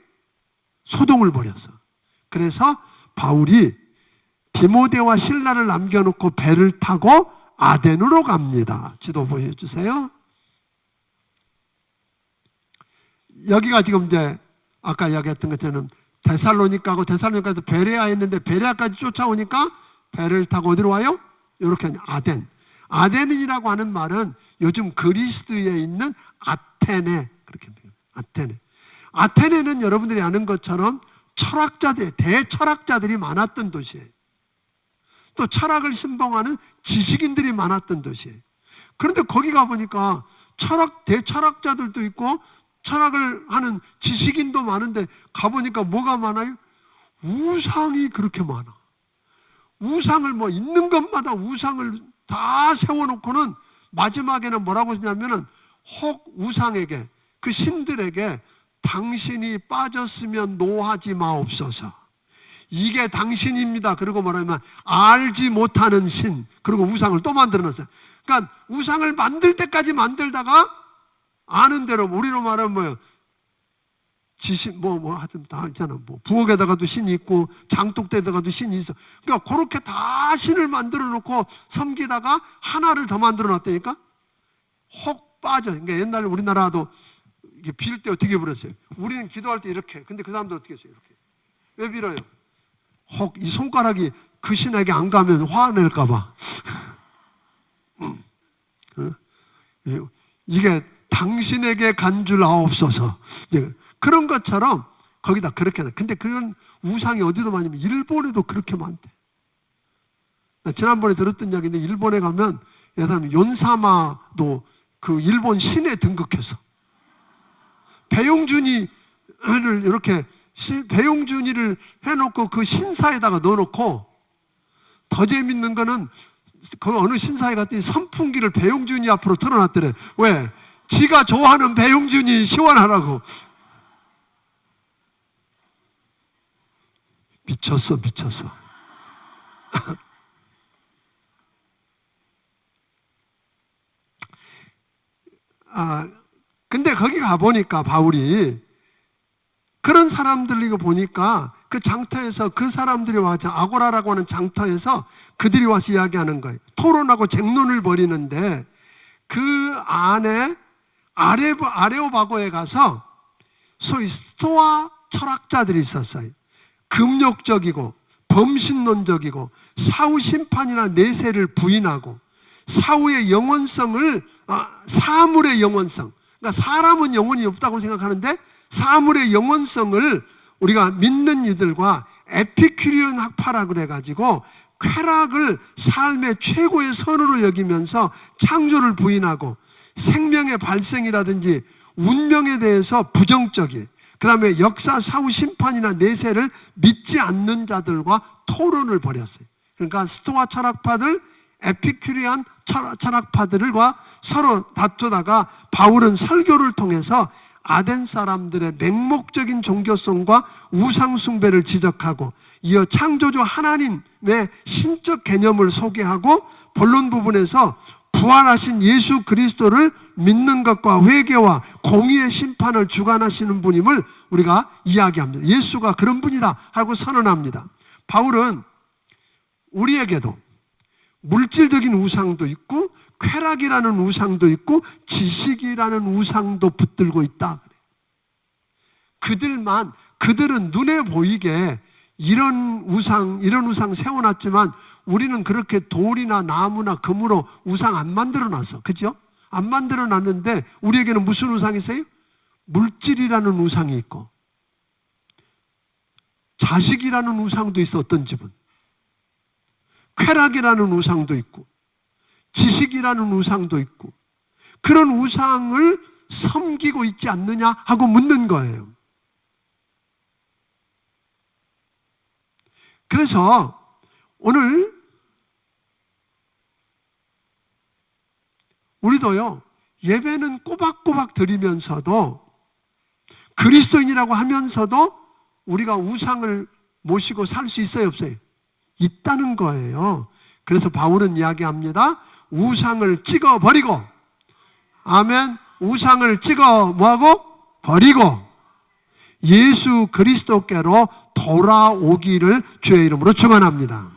소동을 벌였어. 그래서 바울이 디모데와 실라를 남겨놓고 배를 타고 아덴으로 갑니다. 지도 보여주세요. 여기가 지금 이제 아까 이야기했던 것처럼 데살로니가고 데살로니가에서 베레아 했는데 베레아까지 쫓아오니까 배를 타고 어디로 와요? 이렇게 아덴. 아덴이라고 하는 말은 요즘 그리스에 있는 아테네 그렇게 돼요. 아테네. 아테네는 여러분들이 아는 것처럼 철학자들, 대철학자들이 많았던 도시예요. 또 철학을 신봉하는 지식인들이 많았던 도시예요. 그런데 거기 가보니까 대철학자들도 있고 철학을 하는 지식인도 많은데 가보니까 뭐가 많아요? 우상이 그렇게 많아. 우상을 있는 것마다 우상을 다 세워놓고는 마지막에는 뭐라고 하냐면은 혹 우상에게 그 신들에게 당신이 빠졌으면 노하지 마옵소서. 이게 당신입니다. 그리고 뭐라면 알지 못하는 신. 그리고 우상을 또 만들어놨어요. 그러니까 우상을 만들 때까지 만들다가 아는 대로 우리로 말하면 뭐예요? 지신 하여튼 다 있잖아. 부엌에다가도 신이 있고 장독대에다가도 신이 있어. 그러니까 그렇게 다 신을 만들어 놓고 섬기다가 하나를 더 만들어 놨다니까. 혹 빠져. 그러니까 옛날에 우리나라도 이게 빌 때 어떻게 빌었어요? 우리는 기도할 때 이렇게. 근데 그 사람도 어떻게 했어요? 이렇게. 왜 빌어요? 혹 이 손가락이 그 신에게 안 가면 화낼까 봐. 이게 당신에게 간 줄 아옵소서. 그런 것처럼 거기다 그렇게 해. 근데 그런 우상이 어디도 많냐면 일본에도 그렇게 많대. 지난번에 들었던 이야기인데 일본에 가면 예전에 연사마도 그 일본 신에 등극해서 배용준이를 이렇게 배용준이를 해놓고 그 신사에다가 넣어놓고 더 재밌는 거는 그 어느 신사에 갔더니 선풍기를 배용준이 앞으로 틀어놨더래. 왜? 지가 좋아하는 배용준이 시원하라고. 미쳤어. 근데 거기 가보니까 바울이 그런 사람들을 보니까 그 장터에서 그 사람들이 와서 아고라라고 하는 장터에서 그들이 와서 이야기하는 거예요. 토론하고 쟁론을 벌이는데 그 안에 아레오바고에 가서 소위 스토아 철학자들이 있었어요. 금욕적이고 범신론적이고 사후 심판이나 내세를 부인하고 사후의 영원성을 사물의 영원성, 그러니까 사람은 영혼이 없다고 생각하는데 사물의 영원성을 우리가 믿는 이들과 에피큐리온 학파라 그래가지고 쾌락을 삶의 최고의 선으로 여기면서 창조를 부인하고 생명의 발생이라든지 운명에 대해서 부정적이, 그 다음에 역사 사후 심판이나 내세를 믿지 않는 자들과 토론을 벌였어요. 그러니까 스토아 철학파들, 에피큐리안 철학파들과 서로 다투다가 바울은 설교를 통해서 아덴 사람들의 맹목적인 종교성과 우상숭배를 지적하고 이어 창조주 하나님의 신적 개념을 소개하고 본론 부분에서 부활하신 예수 그리스도를 믿는 것과 회개와 공의의 심판을 주관하시는 분임을 우리가 이야기합니다. 예수가 그런 분이다 하고 선언합니다. 바울은 우리에게도 물질적인 우상도 있고 쾌락이라는 우상도 있고 지식이라는 우상도 붙들고 있다. 그들은 눈에 보이게 이런 우상 세워놨지만 우리는 그렇게 돌이나 나무나 금으로 우상 안 만들어 놨어. 그죠? 안 만들어 놨는데 우리에게는 무슨 우상이 있어요? 물질이라는 우상이 있고 자식이라는 우상도 있어. 어떤 집은 쾌락이라는 우상도 있고 지식이라는 우상도 있고 그런 우상을 섬기고 있지 않느냐 하고 묻는 거예요. 그래서 오늘 우리도요, 예배는 꼬박꼬박 드리면서도 그리스도인이라고 하면서도 우리가 우상을 모시고 살 수 있어요, 없어요? 있다는 거예요. 그래서 바울은 이야기합니다. 우상을 찍어버리고, 아멘, 우상을 찍어 뭐하고? 버리고 예수 그리스도께로 돌아오기를 주의 이름으로 축원합니다.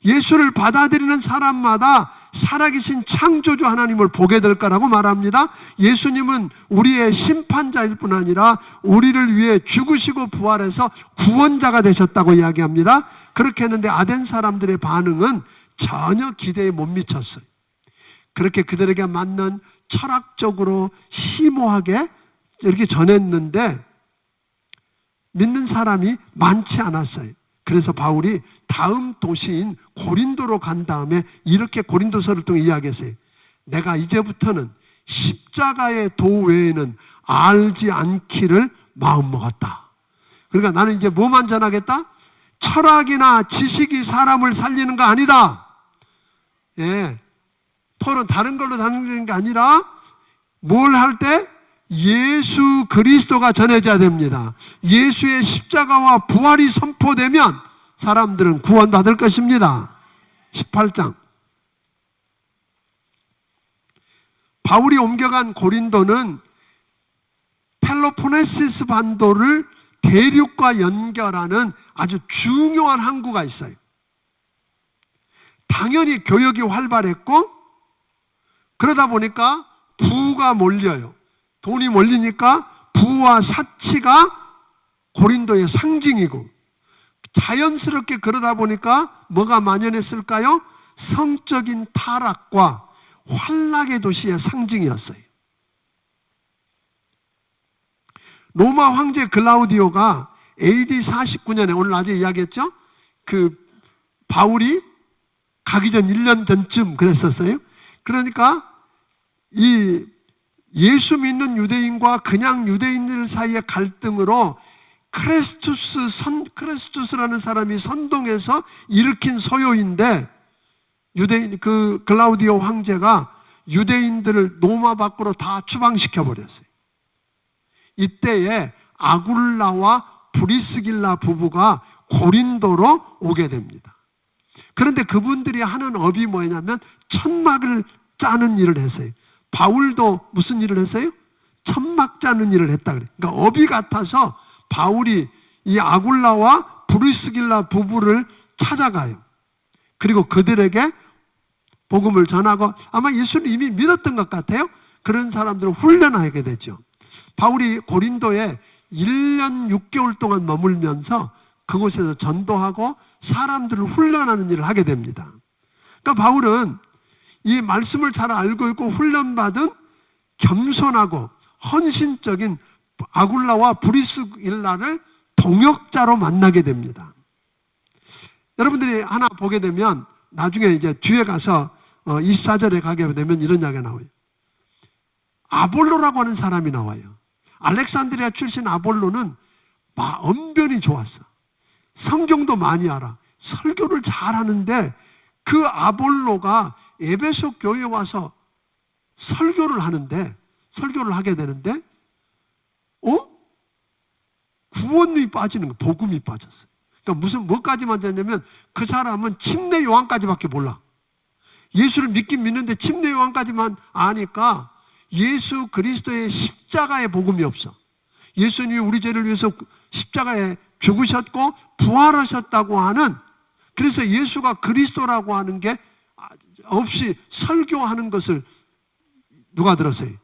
예수를 받아들이는 사람마다 살아계신 창조주 하나님을 보게 될 거라고 말합니다. 예수님은 우리의 심판자일 뿐 아니라 우리를 위해 죽으시고 부활해서 구원자가 되셨다고 이야기합니다. 그렇게 했는데 아덴 사람들의 반응은 전혀 기대에 못 미쳤어요. 그렇게 그들에게 맞는 철학적으로 심오하게 이렇게 전했는데 믿는 사람이 많지 않았어요. 그래서 바울이 다음 도시인 고린도로 간 다음에 이렇게 고린도서를 통해 이야기했어요. 내가 이제부터는 십자가의 도 외에는 알지 않기를 마음먹었다. 그러니까 나는 이제 뭐만 전하겠다? 철학이나 지식이 사람을 살리는 거 아니다. 예, 토론 다른 걸로 다루는 게 아니라 뭘 할 때? 예수 그리스도가 전해져야 됩니다. 예수의 십자가와 부활이 선포되면 사람들은 구원받을 것입니다. 18장. 바울이 옮겨간 고린도는 펠로포네시스 반도를 대륙과 연결하는 아주 중요한 항구가 있어요. 당연히 교역이 활발했고, 그러다 보니까 부가 몰려요. 돈이 몰리니까 부와 사치가 고린도의 상징이고, 자연스럽게 그러다 보니까 뭐가 만연했을까요? 성적인 타락과 환락의 도시의 상징이었어요. 로마 황제 글라우디오가 AD 49년에 오늘 낮에 이야기했죠? 그 바울이 가기 전 1년 전쯤 그랬었어요. 그러니까 이 예수 믿는 유대인과 그냥 유대인들 사이의 갈등으로 크레스투스라는 사람이 선동해서 일으킨 소요인데, 유대인 그 글라우디오 황제가 유대인들을 로마 밖으로 다 추방시켜 버렸어요. 이때에 아굴라와 브리스길라 부부가 고린도로 오게 됩니다. 그런데 그분들이 하는 업이 뭐냐면 천막을 짜는 일을 했어요. 바울도 무슨 일을 했어요? 천막 짜는 일을 했다 그래. 그러니까 업이 같아서 바울이 이 아굴라와 브리스길라 부부를 찾아가요. 그리고 그들에게 복음을 전하고, 아마 예수를 이미 믿었던 것 같아요. 그런 사람들을 훈련하게 되죠. 바울이 고린도에 1년 6개월 동안 머물면서 그곳에서 전도하고 사람들을 훈련하는 일을 하게 됩니다. 그러니까 바울은 이 말씀을 잘 알고 있고 훈련받은 겸손하고 헌신적인 아굴라와 브리스길라를 동역자로 만나게 됩니다. 여러분들이 하나 보게 되면 나중에 이제 뒤에 가서 24절에 가게 되면 이런 이야기가 나와요. 아볼로라고 하는 사람이 나와요. 알렉산드리아 출신 아볼로는 언변이 좋았어. 성경도 많이 알아. 설교를 잘하는데 그 아볼로가 에베소 교회에 와서 설교를 하게 되는데 구원이 빠지는 거, 복음이 빠졌어요. 그러니까 뭐까지만 되냐면 그 사람은 침례 요한까지밖에 몰라. 예수를 믿긴 믿는데 침례 요한까지만 아니까 예수 그리스도의 십자가의 복음이 없어. 예수님이 우리 죄를 위해서 십자가에 죽으셨고 부활하셨다고 하는, 그래서 예수가 그리스도라고 하는 게 없이 설교하는 것을 누가 들었어요?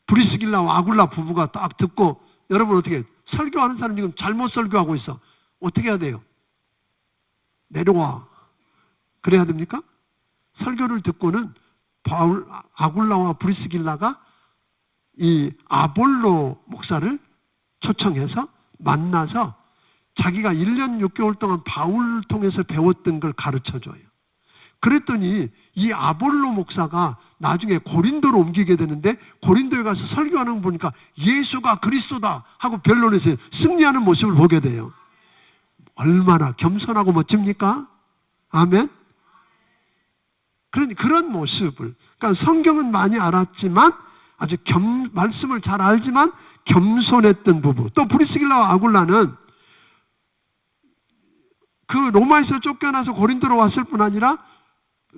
브리스길라와 아굴라 부부가 딱 듣고, 여러분 어떻게 설교하는 사람 지금 잘못 설교하고 있어. 어떻게 해야 돼요? 내려와. 그래야 됩니까? 설교를 듣고는 아굴라와 브리스길라가 이 아볼로 목사를 초청해서 만나서 자기가 1년 6개월 동안 바울을 통해서 배웠던 걸 가르쳐줘요. 그랬더니 이 아볼로 목사가 나중에 고린도로 옮기게 되는데 고린도에 가서 설교하는 거 보니까 예수가 그리스도다 하고 변론에서 승리하는 모습을 보게 돼요. 얼마나 겸손하고 멋집니까? 아멘. 그런 모습을, 그러니까 성경은 많이 알았지만 아주 말씀을 잘 알지만 겸손했던 부부. 또 브리스길라와 아굴라는 그 로마에서 쫓겨나서 고린도로 왔을 뿐 아니라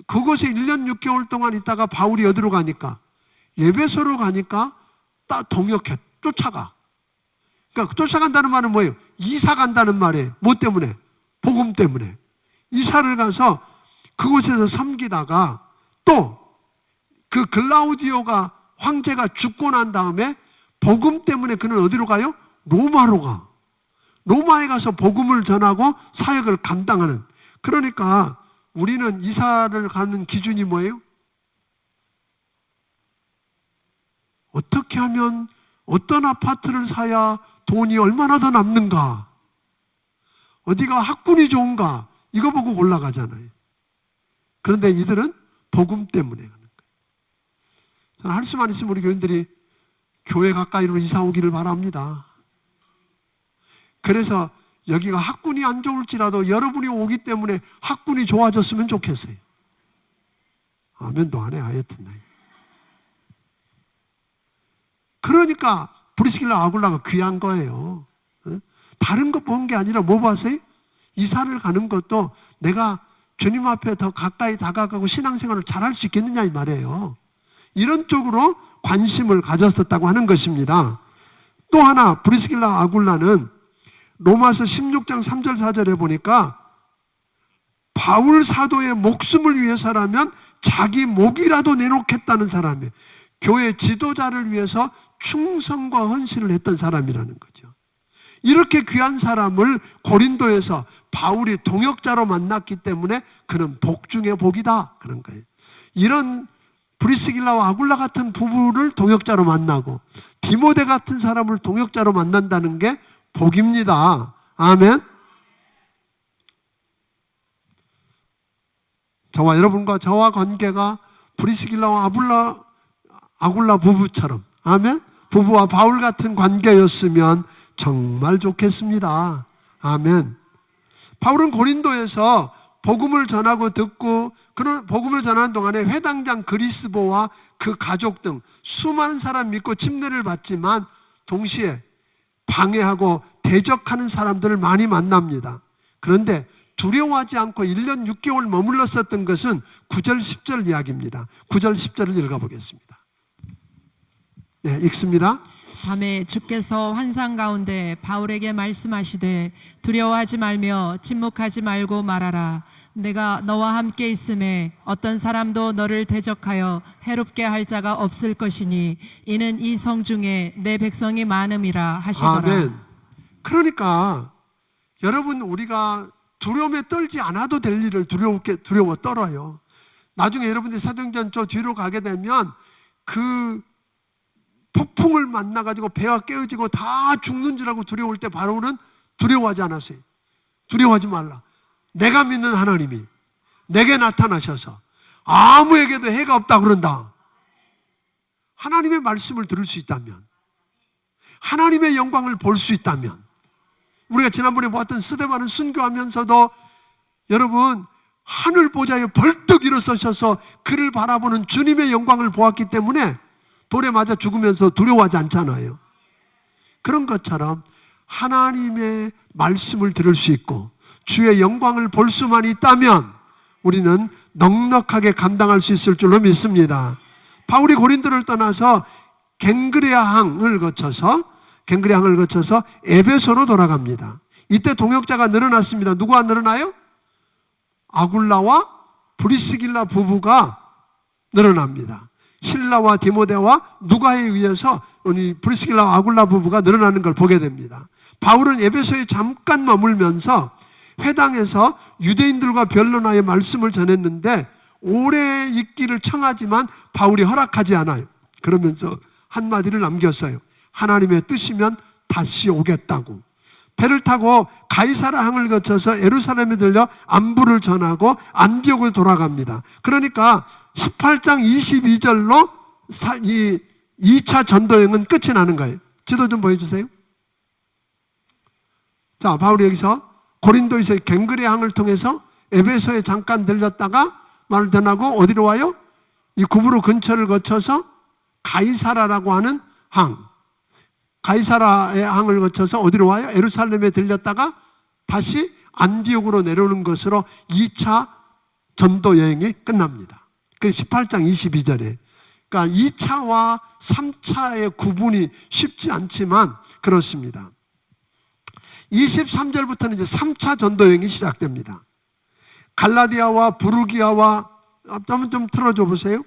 그곳에 1년 6개월 동안 있다가 바울이 어디로 가니까 예배소로 가니까 딱 동역해 쫓아가. 그러니까 쫓아간다는 말은 뭐예요? 이사 간다는 말이에요. 뭐 때문에? 복음 때문에. 이사를 가서 그곳에서 섬기다가 또 그 글라우디오가 황제가 죽고 난 다음에 복음 때문에 그는 어디로 가요? 로마로 가. 로마에 가서 복음을 전하고 사역을 감당하는. 그러니까 우리는 이사를 가는 기준이 뭐예요? 어떻게 하면 어떤 아파트를 사야 돈이 얼마나 더 남는가? 어디가 학군이 좋은가? 이거 보고 올라가잖아요. 그런데 이들은 복음 때문에 가는 거예요. 저는 할 수만 있으면 우리 교인들이 교회 가까이로 이사 오기를 바랍니다. 그래서 여기가 학군이 안 좋을지라도 여러분이 오기 때문에 학군이 좋아졌으면 좋겠어요. 아멘도 안 해, 하여튼. 그러니까 브리스길라 아굴라가 귀한 거예요. 다른 거 본 게 아니라 뭐 봤어요? 이사를 가는 것도 내가 주님 앞에 더 가까이 다가가고 신앙생활을 잘할 수 있겠느냐 이 말이에요. 이런 쪽으로 관심을 가졌었다고 하는 것입니다. 또 하나 브리스길라 아굴라는 로마서 16장 3절 4절에 보니까 바울 사도의 목숨을 위해서라면 자기 목이라도 내놓겠다는 사람이에요. 교회 지도자를 위해서 충성과 헌신을 했던 사람이라는 거죠. 이렇게 귀한 사람을 고린도에서 바울이 동역자로 만났기 때문에 그는 복 중에 복이다 그런 거예요. 이런 브리스길라와 아굴라 같은 부부를 동역자로 만나고 디모데 같은 사람을 동역자로 만난다는 게 복입니다. 아멘. 저와 관계가 브리스길라와 아굴라 부부처럼, 아멘, 부부와 바울 같은 관계였으면 정말 좋겠습니다. 아멘. 바울은 고린도에서 복음을 전하고 듣고 그런 복음을 전하는 동안에 회당장 그리스보와 그 가족 등 수많은 사람 믿고 침례를 받지만 동시에 방해하고 대적하는 사람들을 많이 만납니다. 그런데 두려워하지 않고 1년 6개월 머물렀었던 것은 9절 10절 이야기입니다. 9절 10절을 읽어보겠습니다. 네, 읽습니다. 밤에 주께서 환상 가운데 바울에게 말씀하시되 두려워하지 말며 침묵하지 말고 말하라. 내가 너와 함께 있음에 어떤 사람도 너를 대적하여 해롭게 할 자가 없을 것이니 이는 이 성 중에 내 백성이 많음이라 하시더라. 아멘. 그러니까 여러분 우리가 두려움에 떨지 않아도 될 일을 두려워 떨어요. 나중에 여러분들이 사도행전 저 뒤로 가게 되면 그 폭풍을 만나가지고 배가 깨어지고 다 죽는 줄 알고 두려울 때 바로는 두려워하지 않았어요. 두려워하지 말라. 내가 믿는 하나님이 내게 나타나셔서 아무에게도 해가 없다 그런다. 하나님의 말씀을 들을 수 있다면, 하나님의 영광을 볼 수 있다면, 우리가 지난번에 보았던 스데반은 순교하면서도 여러분 하늘 보좌에 벌떡 일어서셔서 그를 바라보는 주님의 영광을 보았기 때문에 돌에 맞아 죽으면서 두려워하지 않잖아요. 그런 것처럼 하나님의 말씀을 들을 수 있고 주의 영광을 볼 수만 있다면 우리는 넉넉하게 감당할 수 있을 줄로 믿습니다. 바울이 고린도를 떠나서 갱그레아항을 거쳐서 에베소로 돌아갑니다. 이때 동역자가 늘어났습니다. 누구가 늘어나요? 아굴라와 브리스길라 부부가 늘어납니다. 실라와 디모데와 누가에 의해서 우리 브리스길라와 아굴라 부부가 늘어나는 걸 보게 됩니다. 바울은 에베소에 잠깐 머물면서 회당에서 유대인들과 변론하여 말씀을 전했는데 오래 있기를 청하지만 바울이 허락하지 않아요. 그러면서 한마디를 남겼어요. 하나님의 뜻이면 다시 오겠다고. 배를 타고 가이사라 항을 거쳐서 예루살렘에 들려 안부를 전하고 안디옥으로 돌아갑니다. 그러니까 18장 22절로 이 2차 전도여행은 끝이 나는 거예요. 지도 좀 보여주세요. 자, 바울이 여기서 고린도에서 갱그레 항을 통해서 에베소에 잠깐 들렸다가 말을 전하고 어디로 와요? 이 구브로 근처를 거쳐서 가이사라라고 하는 항, 가이사라의 항을 거쳐서 어디로 와요? 예루살렘에 들렸다가 다시 안디옥으로 내려오는 것으로 2차 전도 여행이 끝납니다. 그 18장 22절에. 그러니까 2차와 3차의 구분이 쉽지 않지만 그렇습니다. 23절부터는 이제 3차 전도 여행이 시작됩니다. 갈라디아와 부르기아와 한번 좀 틀어줘 보세요.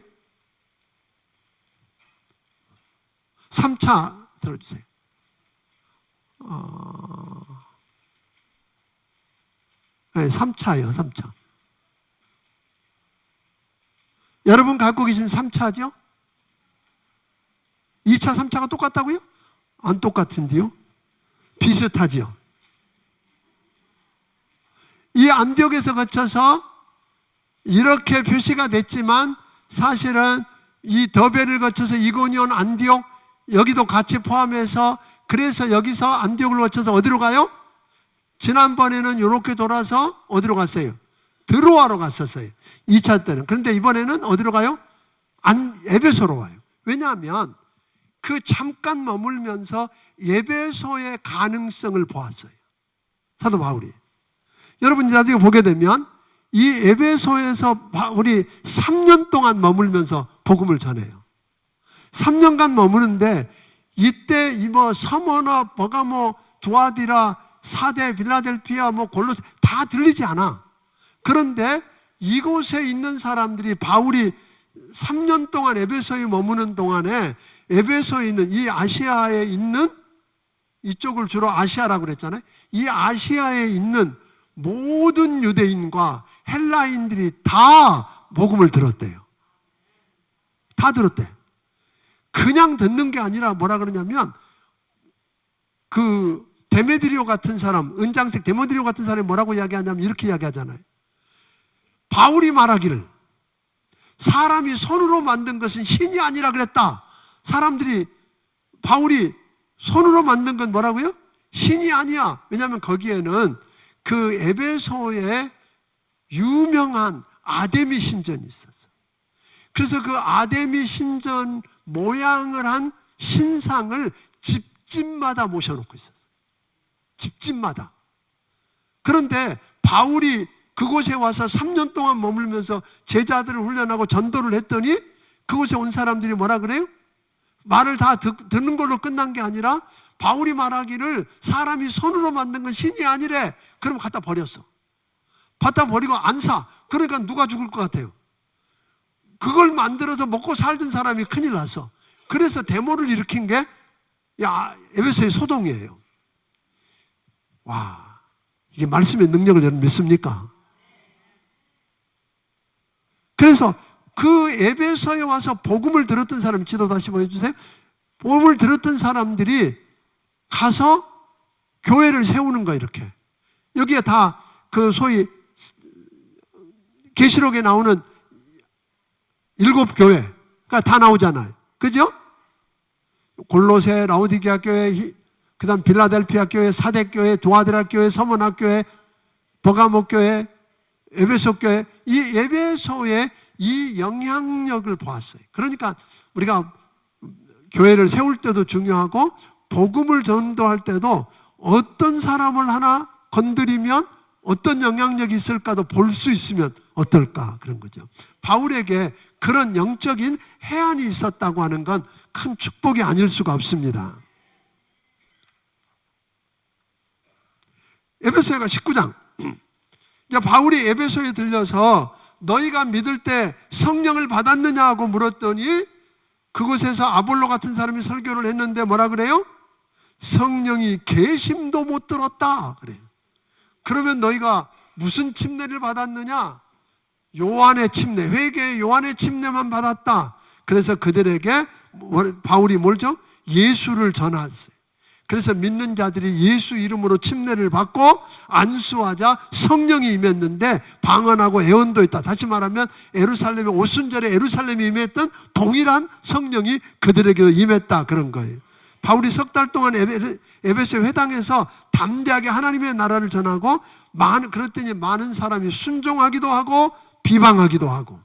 3차 들어주세요. 네, 3차예요. 3차. 여러분 갖고 계신 3차죠? 2차, 3차가 똑같다고요? 안 똑같은데요? 비슷하지요? 이 안디옥에서 거쳐서 이렇게 표시가 됐지만 사실은 이 더베를 거쳐서 이고니온, 안디옥 여기도 같이 포함해서 그래서 여기서 안디옥을 거쳐서 어디로 가요? 지난번에는 이렇게 돌아서 어디로 갔어요? 드로아로 갔었어요. 2차 때는. 그런데 이번에는 어디로 가요? 에베소로 와요. 왜냐하면 그 잠깐 머물면서 에베소의 가능성을 보았어요. 사도 바울이. 여러분 나중에 보게 되면 이 에베소에서 바울이 3년 동안 머물면서 복음을 전해요. 3년간 머무는데 이때 서머나, 버가모, 두아디라, 사대, 빌라델피아, 골로새 다 들리지 않아. 그런데 이곳에 있는 사람들이 바울이 3년 동안 에베소에 머무는 동안에 에베소에 있는 이 아시아에 있는 이쪽을 주로 아시아라고 그랬잖아요. 이 아시아에 있는 모든 유대인과 헬라인들이 다 복음을 들었대요. 다 들었대. 그냥 듣는 게 아니라 뭐라 그러냐면 그 데메드리오 같은 사람, 은장색 데메드리오 같은 사람이 뭐라고 이야기하냐면 이렇게 이야기하잖아요. 바울이 말하기를 사람이 손으로 만든 것은 신이 아니라 그랬다. 사람들이 바울이 손으로 만든 건 뭐라고요? 신이 아니야. 왜냐하면 거기에는 그 에베소에 유명한 아데미 신전이 있었어요. 그래서 그 아데미 신전 모양을 한 신상을 집집마다 모셔놓고 있었어요. 집집마다. 그런데 바울이 그곳에 와서 3년 동안 머물면서 제자들을 훈련하고 전도를 했더니 그곳에 온 사람들이 뭐라 그래요? 말을 다 듣는 걸로 끝난 게 아니라 바울이 말하기를 사람이 손으로 만든 건 신이 아니래. 그럼 갖다 버렸어. 갖다 버리고 안 사. 그러니까 누가 죽을 것 같아요? 그걸 만들어서 먹고 살던 사람이 큰일 났어. 그래서 데모를 일으킨 게 에베소의 소동이에요. 와, 이게 말씀의 능력을 여러분 믿습니까? 그래서 그 에베소에 와서 복음을 들었던 사람, 지도 다시 보여주세요. 복음을 들었던 사람들이 가서 교회를 세우는 거예요. 이렇게 여기에 다 그 소위 계시록에 나오는 7교회가 다 나오잖아요. 그죠? 골로새, 라오디게아 교회, 그 다음 빌라델피아 교회, 사대 교회, 두아디라 교회, 서머나 교회, 버가모 교회, 에베소 교회, 이 에베소의 이 영향력을 보았어요. 그러니까 우리가 교회를 세울 때도 중요하고 복음을 전도할 때도 어떤 사람을 하나 건드리면 어떤 영향력이 있을까도 볼 수 있으면 어떨까 그런 거죠. 바울에게 그런 영적인 해안이 있었다고 하는 건 큰 축복이 아닐 수가 없습니다. 에베소서가 19장. 바울이 에베소에 들려서 너희가 믿을 때 성령을 받았느냐고 물었더니 그곳에서 아볼로 같은 사람이 설교를 했는데 뭐라 그래요? 성령이 계심도 못 들었다 그래요. 그러면 너희가 무슨 침례를 받았느냐? 요한의 침례, 회개의 요한의 침례만 받았다. 그래서 그들에게 바울이 뭘죠? 예수를 전했어요. 그래서 믿는 자들이 예수 이름으로 침례를 받고 안수하자 성령이 임했는데 방언하고 애언도 있다. 다시 말하면 예루살렘의 오순절에 예루살렘이 임했던 동일한 성령이 그들에게도 임했다, 그런 거예요. 바울이 석 달 동안 에베소 회당에서 담대하게 하나님의 나라를 전하고 그랬더니 많은 사람이 순종하기도 하고 비방하기도 하고,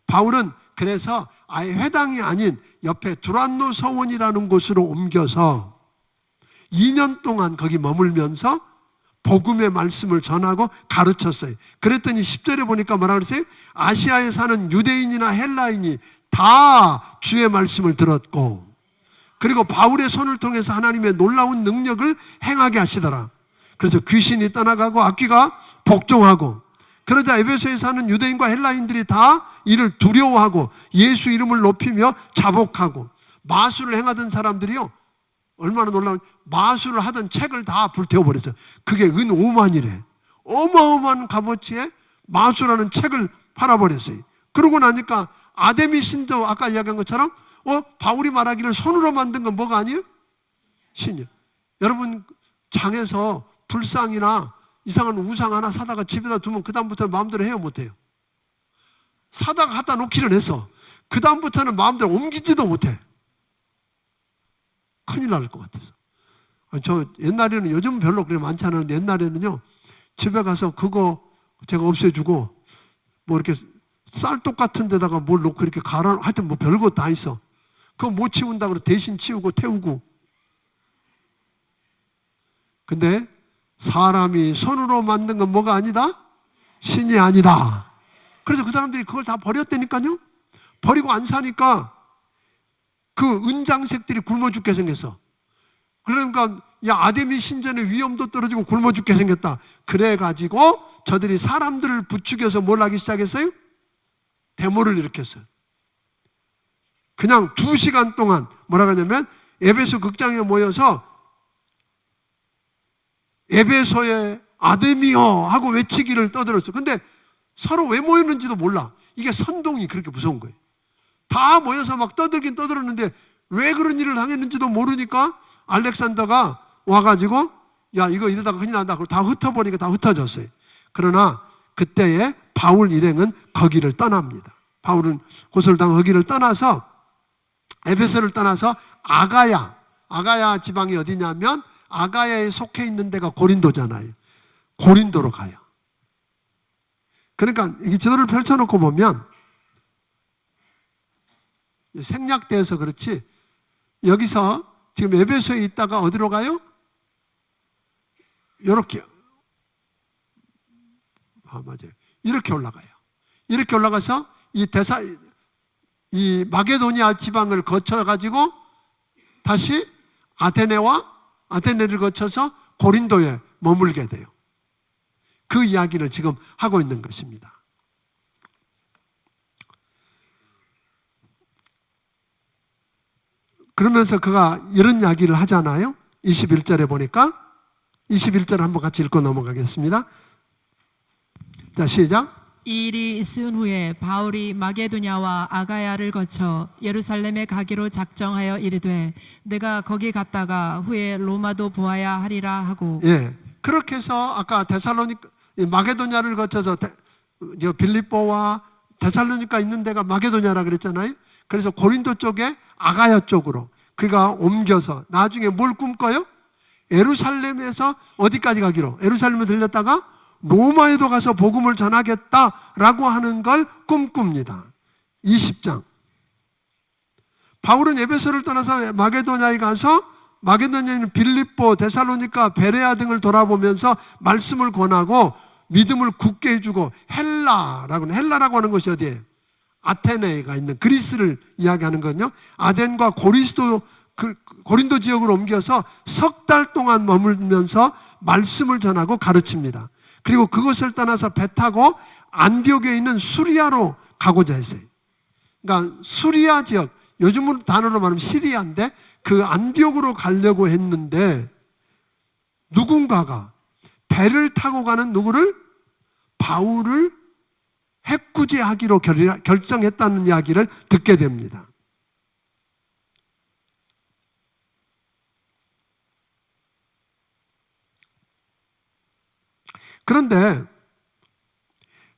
바울은 그래서 아예 회당이 아닌 옆에 두란노 서원이라는 곳으로 옮겨서 2년 동안 거기 머물면서 복음의 말씀을 전하고 가르쳤어요. 그랬더니 10절에 보니까 뭐라 그랬어요? 아시아에 사는 유대인이나 헬라인이 다 주의 말씀을 들었고, 그리고 바울의 손을 통해서 하나님의 놀라운 능력을 행하게 하시더라. 그래서 귀신이 떠나가고 악귀가 복종하고, 그러자 에베소에 사는 유대인과 헬라인들이 다 이를 두려워하고 예수 이름을 높이며 자복하고, 마술을 행하던 사람들이요, 얼마나 놀라운, 마술을 하던 책을 다 불태워버렸어요. 그게 은 5만이래. 어마어마한 값어치에 마술하는 책을 팔아버렸어요. 그러고 나니까 아데미 신도 아까 이야기한 것처럼 바울이 말하기를 손으로 만든 건 뭐가 아니에요? 신이요. 여러분, 장에서 불상이나 이상한 우상 하나 사다가 집에다 두면 그 다음부터는 마음대로 해요, 못해요? 사다가 갖다 놓기는 했어. 그 다음부터는 마음대로 옮기지도 못해. 큰일 날 것 같아서. 저 옛날에는, 요즘은 별로 그렇게 많지 않았는데 옛날에는요, 집에 가서 그거 제가 없애주고 뭐 이렇게 쌀독 같은 데다가 뭘 놓고 이렇게 갈아, 하여튼 뭐 별거 다 있어. 그거 못 치운다고 그래 대신 치우고 태우고. 근데 사람이 손으로 만든 건 뭐가 아니다? 신이 아니다. 그래서 그 사람들이 그걸 다 버렸다니까요. 버리고 안 사니까 그 은장색들이 굶어 죽게 생겼어. 그러니까 야, 아데미 신전의 위엄도 떨어지고 굶어 죽게 생겼다. 그래가지고 저들이 사람들을 부추겨서 뭘 하기 시작했어요? 데모를 일으켰어요. 그냥 2시간 동안 뭐라 그러냐면 에베소 극장에 모여서 에베소의 아데미여 하고 외치기를 떠들었어. 근데 서로 왜 모였는지도 몰라. 이게 선동이 그렇게 무서운 거예요. 다 모여서 막 떠들긴 떠들었는데 왜 그런 일을 당했는지도 모르니까 알렉산더가 와가지고 야, 이거 이러다가 큰일 난다. 그걸 다 흩어버리니까 다 흩어졌어요. 그러나 그때의 바울 일행은 거기를 떠납니다. 바울은 고설당 거기를 떠나서 에베소를 떠나서 아가야 지방이 어디냐면 아가야에 속해 있는 데가 고린도잖아요. 고린도로 가요. 그러니까 이 지도를 펼쳐놓고 보면 생략돼서 그렇지, 여기서 지금 에베소에 있다가 어디로 가요? 이렇게, 맞아요. 이렇게 올라가요. 이렇게 올라가서 이 마게도니아 지방을 거쳐가지고 다시 아테네를 거쳐서 고린도에 머물게 돼요. 그 이야기를 지금 하고 있는 것입니다. 그러면서 그가 이런 이야기를 하잖아요. 21절에 보니까 21절 한번 같이 읽고 넘어가겠습니다. 자, 시작. 이 일이 있은 후에 바울이 마게도냐와 아가야를 거쳐 예루살렘에 가기로 작정하여 이르되 내가 거기 갔다가 후에 로마도 보아야 하리라 하고. 예, 그렇게 해서 아까 마게도냐를 거쳐서 빌립보와 데살로니가 있는 데가 마게도냐라 그랬잖아요. 그래서 고린도 쪽에 아가야 쪽으로 그가 옮겨서 나중에 뭘 꿈꿔요? 예루살렘에서 어디까지 가기로? 예루살렘에 들렸다가 로마에도 가서 복음을 전하겠다라고 하는 걸 꿈꿉니다. 20장. 바울은 에베소를 떠나서 마게도냐에 가서 마게도냐에는 빌립보, 데살로니가, 베레아 등을 돌아보면서 말씀을 권하고 믿음을 굳게 해주고 헬라라고 하는 것이 어디예요? 아테네가 있는 그리스를 이야기하는 거거든요. 아덴과 고린도 지역으로 옮겨서 석 달 동안 머물면서 말씀을 전하고 가르칩니다. 그리고 그것을 떠나서 배 타고 안디옥에 있는 수리아로 가고자 했어요. 그러니까 수리아 지역, 요즘 단어로 말하면 시리아인데 그 안디옥으로 가려고 했는데 누군가가 배를 타고 가는 누구를? 바울을 해꾸지하기로 결정했다는 이야기를 듣게 됩니다. 그런데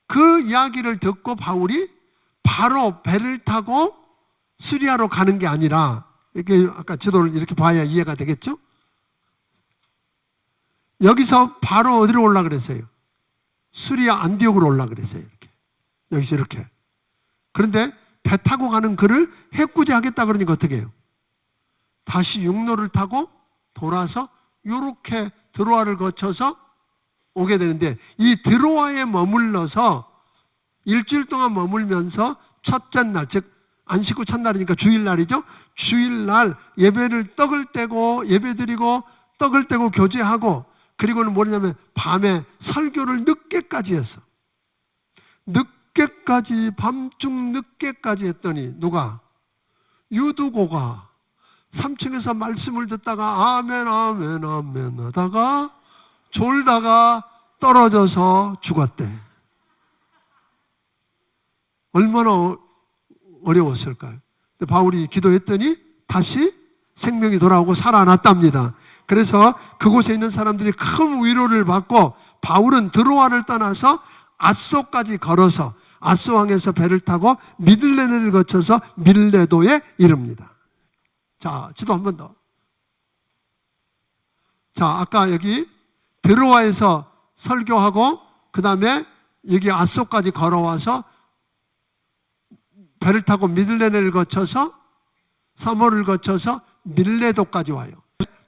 그 이야기를 듣고 바울이 바로 배를 타고 수리아로 가는 게 아니라, 이렇게 아까 지도를 이렇게 봐야 이해가 되겠죠? 여기서 바로 어디로 올라 그랬어요? 수리아 안디옥으로 올라 그랬어요. 이렇게. 여기서 이렇게. 그런데 배 타고 가는 그를 해꾸지하겠다 그러니까 어떻게 해요? 다시 육로를 타고 돌아서 이렇게 드로아를 거쳐서 오게 되는데, 이 드로아에 머물러서 일주일 동안 머물면서 첫째 날, 즉 안식 후 첫날이니까 주일날이죠. 주일날 예배를 떡을 떼고 예배드리고 떡을 떼고 교제하고, 그리고는 뭐냐면 밤에 설교를 늦게까지 했어. 늦게까지, 밤중 늦게까지 했더니 누가? 유두고가 3층에서 말씀을 듣다가 아멘 아멘 아멘 하다가 졸다가 떨어져서 죽었대. 얼마나 어려웠을까요? 근데 바울이 기도했더니 다시 생명이 돌아오고 살아났답니다. 그래서 그곳에 있는 사람들이 큰 위로를 받고, 바울은 드로아를 떠나서 아소까지 걸어서 아소항에서 배를 타고 미들레네를 거쳐서 밀레도에 이릅니다. 자, 지도 한 번 더. 자, 아까 여기 드로아에서 설교하고 그 다음에 여기 아소까지 걸어와서 배를 타고 미들레네를 거쳐서 사모를 거쳐서 밀레도까지 와요.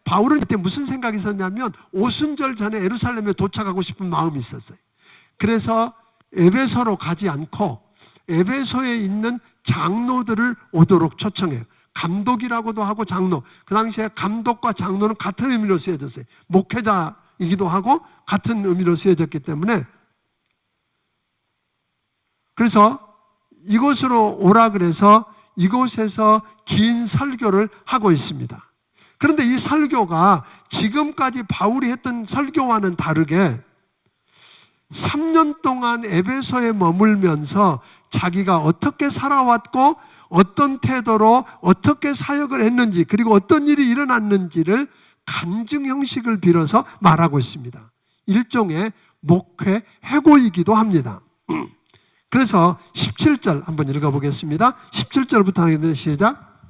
바울은 그때 무슨 생각이 있었냐면 오순절 전에 예루살렘에 도착하고 싶은 마음이 있었어요. 그래서 에베소로 가지 않고 에베소에 있는 장로들을 오도록 초청해요. 감독이라고도 하고 장로. 그 당시에 감독과 장로는 같은 의미로 쓰여졌어요. 목회자이기도 하고 같은 의미로 쓰여졌기 때문에, 그래서 이곳으로 오라 그래서 이곳에서 긴 설교를 하고 있습니다. 그런데 이 설교가 지금까지 바울이 했던 설교와는 다르게 3년 동안 에베소에 머물면서 자기가 어떻게 살아왔고 어떤 태도로 어떻게 사역을 했는지, 그리고 어떤 일이 일어났는지를 간증 형식을 빌어서 말하고 있습니다. 일종의 목회 해고이기도 합니다. 그래서 17절 한번 읽어보겠습니다. 17절부터 하겠습니다. 시작.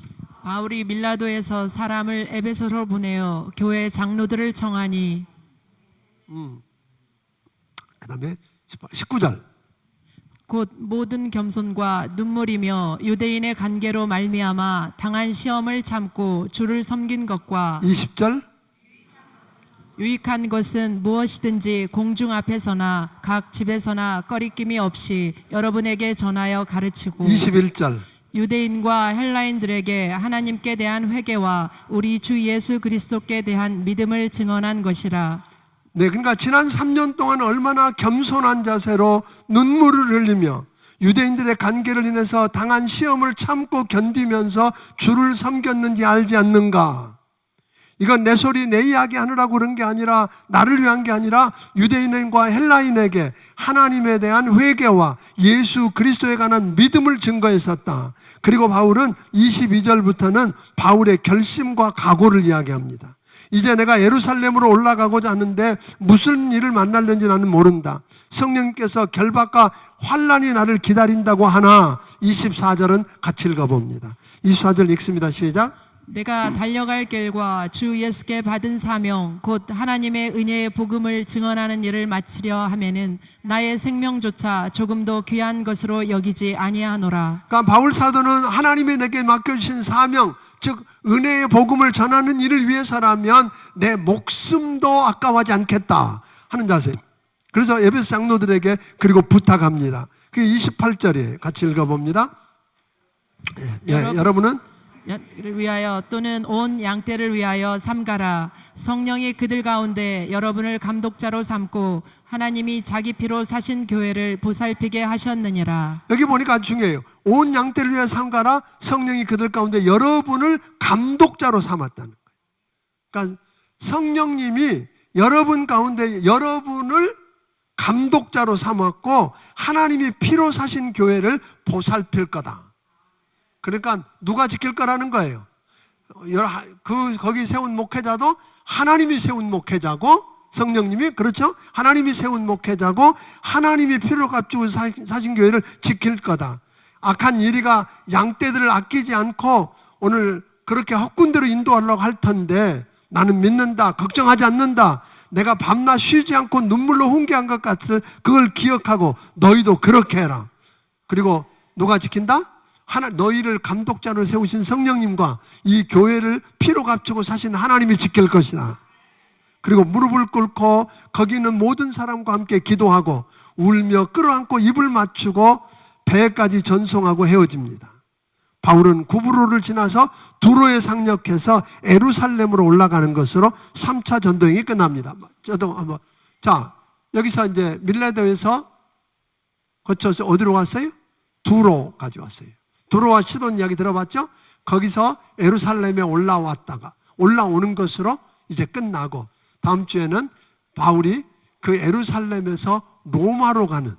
바울이 밀라도에서 사람을 에베소로 보내어 교회 장로들을 청하니, 그 다음에 19절. 곧 모든 겸손과 눈물이며 유대인의 관계로 말미암아 당한 시험을 참고 주를 섬긴 것과 20절. 유익한 것은 무엇이든지 공중 앞에서나 각 집에서나 꺼리낌이 없이 여러분에게 전하여 가르치고, 21절. 유대인과 헬라인들에게 하나님께 대한 회개와 우리 주 예수 그리스도께 대한 믿음을 증언한 것이라. 네, 그러니까 지난 3년 동안 얼마나 겸손한 자세로 눈물을 흘리며 유대인들의 관계를 인해서 당한 시험을 참고 견디면서 주를 섬겼는지 알지 않는가? 이건 내 소리 내 이야기 하느라고 그런 게 아니라, 나를 위한 게 아니라 유대인과 헬라인에게 하나님에 대한 회개와 예수 그리스도에 관한 믿음을 증거했었다. 그리고 바울은 22절부터는 바울의 결심과 각오를 이야기합니다. 이제 내가 예루살렘으로 올라가고자 하는데 무슨 일을 만날는지 나는 모른다. 성령께서 결박과 환난이 나를 기다린다고 하나. 24절은 같이 읽어봅니다. 24절 읽습니다. 시작. 내가 달려갈 길과 주 예수께 받은 사명 곧 하나님의 은혜의 복음을 증언하는 일을 마치려 하면은 나의 생명조차 조금도 귀한 것으로 여기지 아니하노라. 그러니까 바울 사도는 하나님이 내게 맡겨주신 사명, 즉 은혜의 복음을 전하는 일을 위해서라면 내 목숨도 아까워하지 않겠다 하는 자세. 그래서 에베소 장로들에게 그리고 부탁합니다. 그게 28절이에요. 같이 읽어봅니다. 여러분은 를 위하여 또는 온 양떼를 위하여 삼가라. 성령이 그들 가운데 여러분을 감독자로 삼고 하나님이 자기 피로 사신 교회를 보살피게 하셨느니라. 여기 보니까 아주 중요해요. 온 양떼를 위하여 삼가라. 성령이 그들 가운데 여러분을 감독자로 삼았다는 거예요. 그러니까 성령님이 여러분 가운데 여러분을 감독자로 삼았고 하나님이 피로 사신 교회를 보살필 거다. 그러니까 누가 지킬 거라는 거예요. 거기 세운 목회자도 하나님이 세운 목회자고 성령님이, 그렇죠? 하나님이 세운 목회자고 하나님이 필요 값주고 사신 교회를 지킬 거다. 악한 이리가 양떼들을 아끼지 않고 오늘 그렇게 헛군대로 인도하려고 할 텐데 나는 믿는다, 걱정하지 않는다, 내가 밤낮 쉬지 않고 눈물로 훈계한 것 같을 그걸 기억하고 너희도 그렇게 해라. 그리고 누가 지킨다? 너희를 감독자로 세우신 성령님과 이 교회를 피로 값주고 사신 하나님이 지킬 것이다. 그리고 무릎을 꿇고 거기 있는 모든 사람과 함께 기도하고 울며 끌어안고 입을 맞추고 배까지 전송하고 헤어집니다. 바울은 구브로를 지나서 두로에 상륙해서 예루살렘으로 올라가는 것으로 3차 전도행이 끝납니다. 자, 여기서 이제 밀레도에서 거쳐서 어디로 왔어요? 두로까지 왔어요. 두로와 시돈 이야기 들어봤죠? 거기서 예루살렘에 올라왔다가 올라오는 것으로 이제 끝나고 다음 주에는 바울이 그 예루살렘에서 로마로 가는,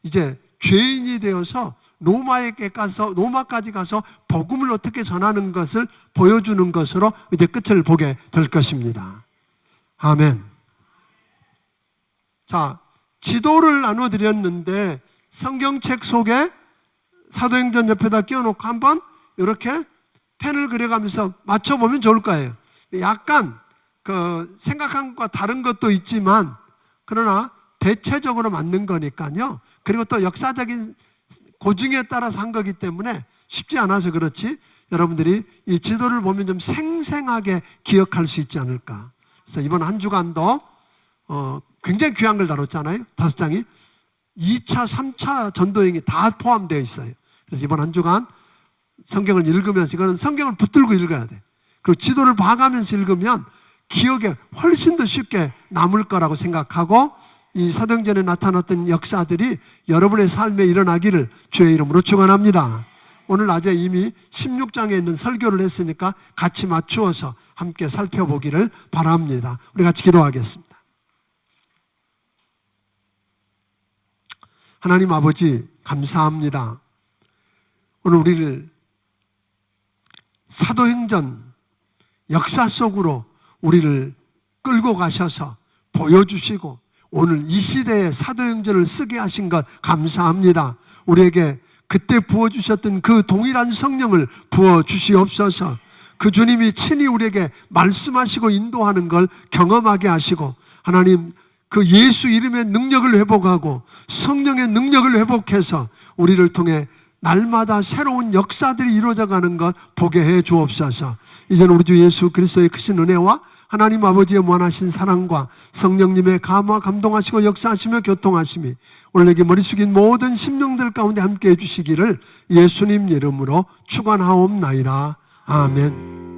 이제 죄인이 되어서 로마까지 가서 복음을 어떻게 전하는 것을 보여주는 것으로 이제 끝을 보게 될 것입니다. 아멘. 자, 지도를 나눠드렸는데 성경책 속에 사도행전 옆에다 끼워놓고 한번 이렇게 펜을 그려가면서 맞춰보면 좋을 거예요. 약간 그 생각한 것과 다른 것도 있지만 그러나 대체적으로 맞는 거니까요. 그리고 또 역사적인 고증에 따라서 한 거기 때문에 쉽지 않아서 그렇지 여러분들이 이 지도를 보면 좀 생생하게 기억할 수 있지 않을까. 그래서 이번 한 주간도 굉장히 귀한 걸 다뤘잖아요. 5장이 2차, 3차 전도행이 다 포함되어 있어요. 그래서 이번 한 주간 성경을 읽으면서, 이거는 성경을 붙들고 읽어야 돼. 그리고 지도를 봐가면서 읽으면 기억에 훨씬 더 쉽게 남을 거라고 생각하고 이 사도행전에 나타났던 역사들이 여러분의 삶에 일어나기를 주의 이름으로 축원합니다. 오늘 낮에 이미 16장에 있는 설교를 했으니까 같이 맞추어서 함께 살펴보기를 바랍니다. 우리 같이 기도하겠습니다. 하나님 아버지 감사합니다. 오늘 우리를 사도행전 역사 속으로 우리를 끌고 가셔서 보여주시고 오늘 이 시대에 사도행전을 쓰게 하신 것 감사합니다. 우리에게 그때 부어주셨던 그 동일한 성령을 부어주시옵소서. 그 주님이 친히 우리에게 말씀하시고 인도하는 걸 경험하게 하시고 하나님 그 예수 이름의 능력을 회복하고 성령의 능력을 회복해서 우리를 통해 날마다 새로운 역사들이 이루어져 가는 것 보게 해 주옵소서. 이제는 우리 주 예수 그리스도의 크신 은혜와 하나님 아버지의 무한하신 사랑과 성령님의 감화 감동하시고 역사하시며 교통하심이 오늘 여기 머리 숙인 모든 심령들 가운데 함께 해 주시기를 예수님 이름으로 축원하옵나이다. 아멘.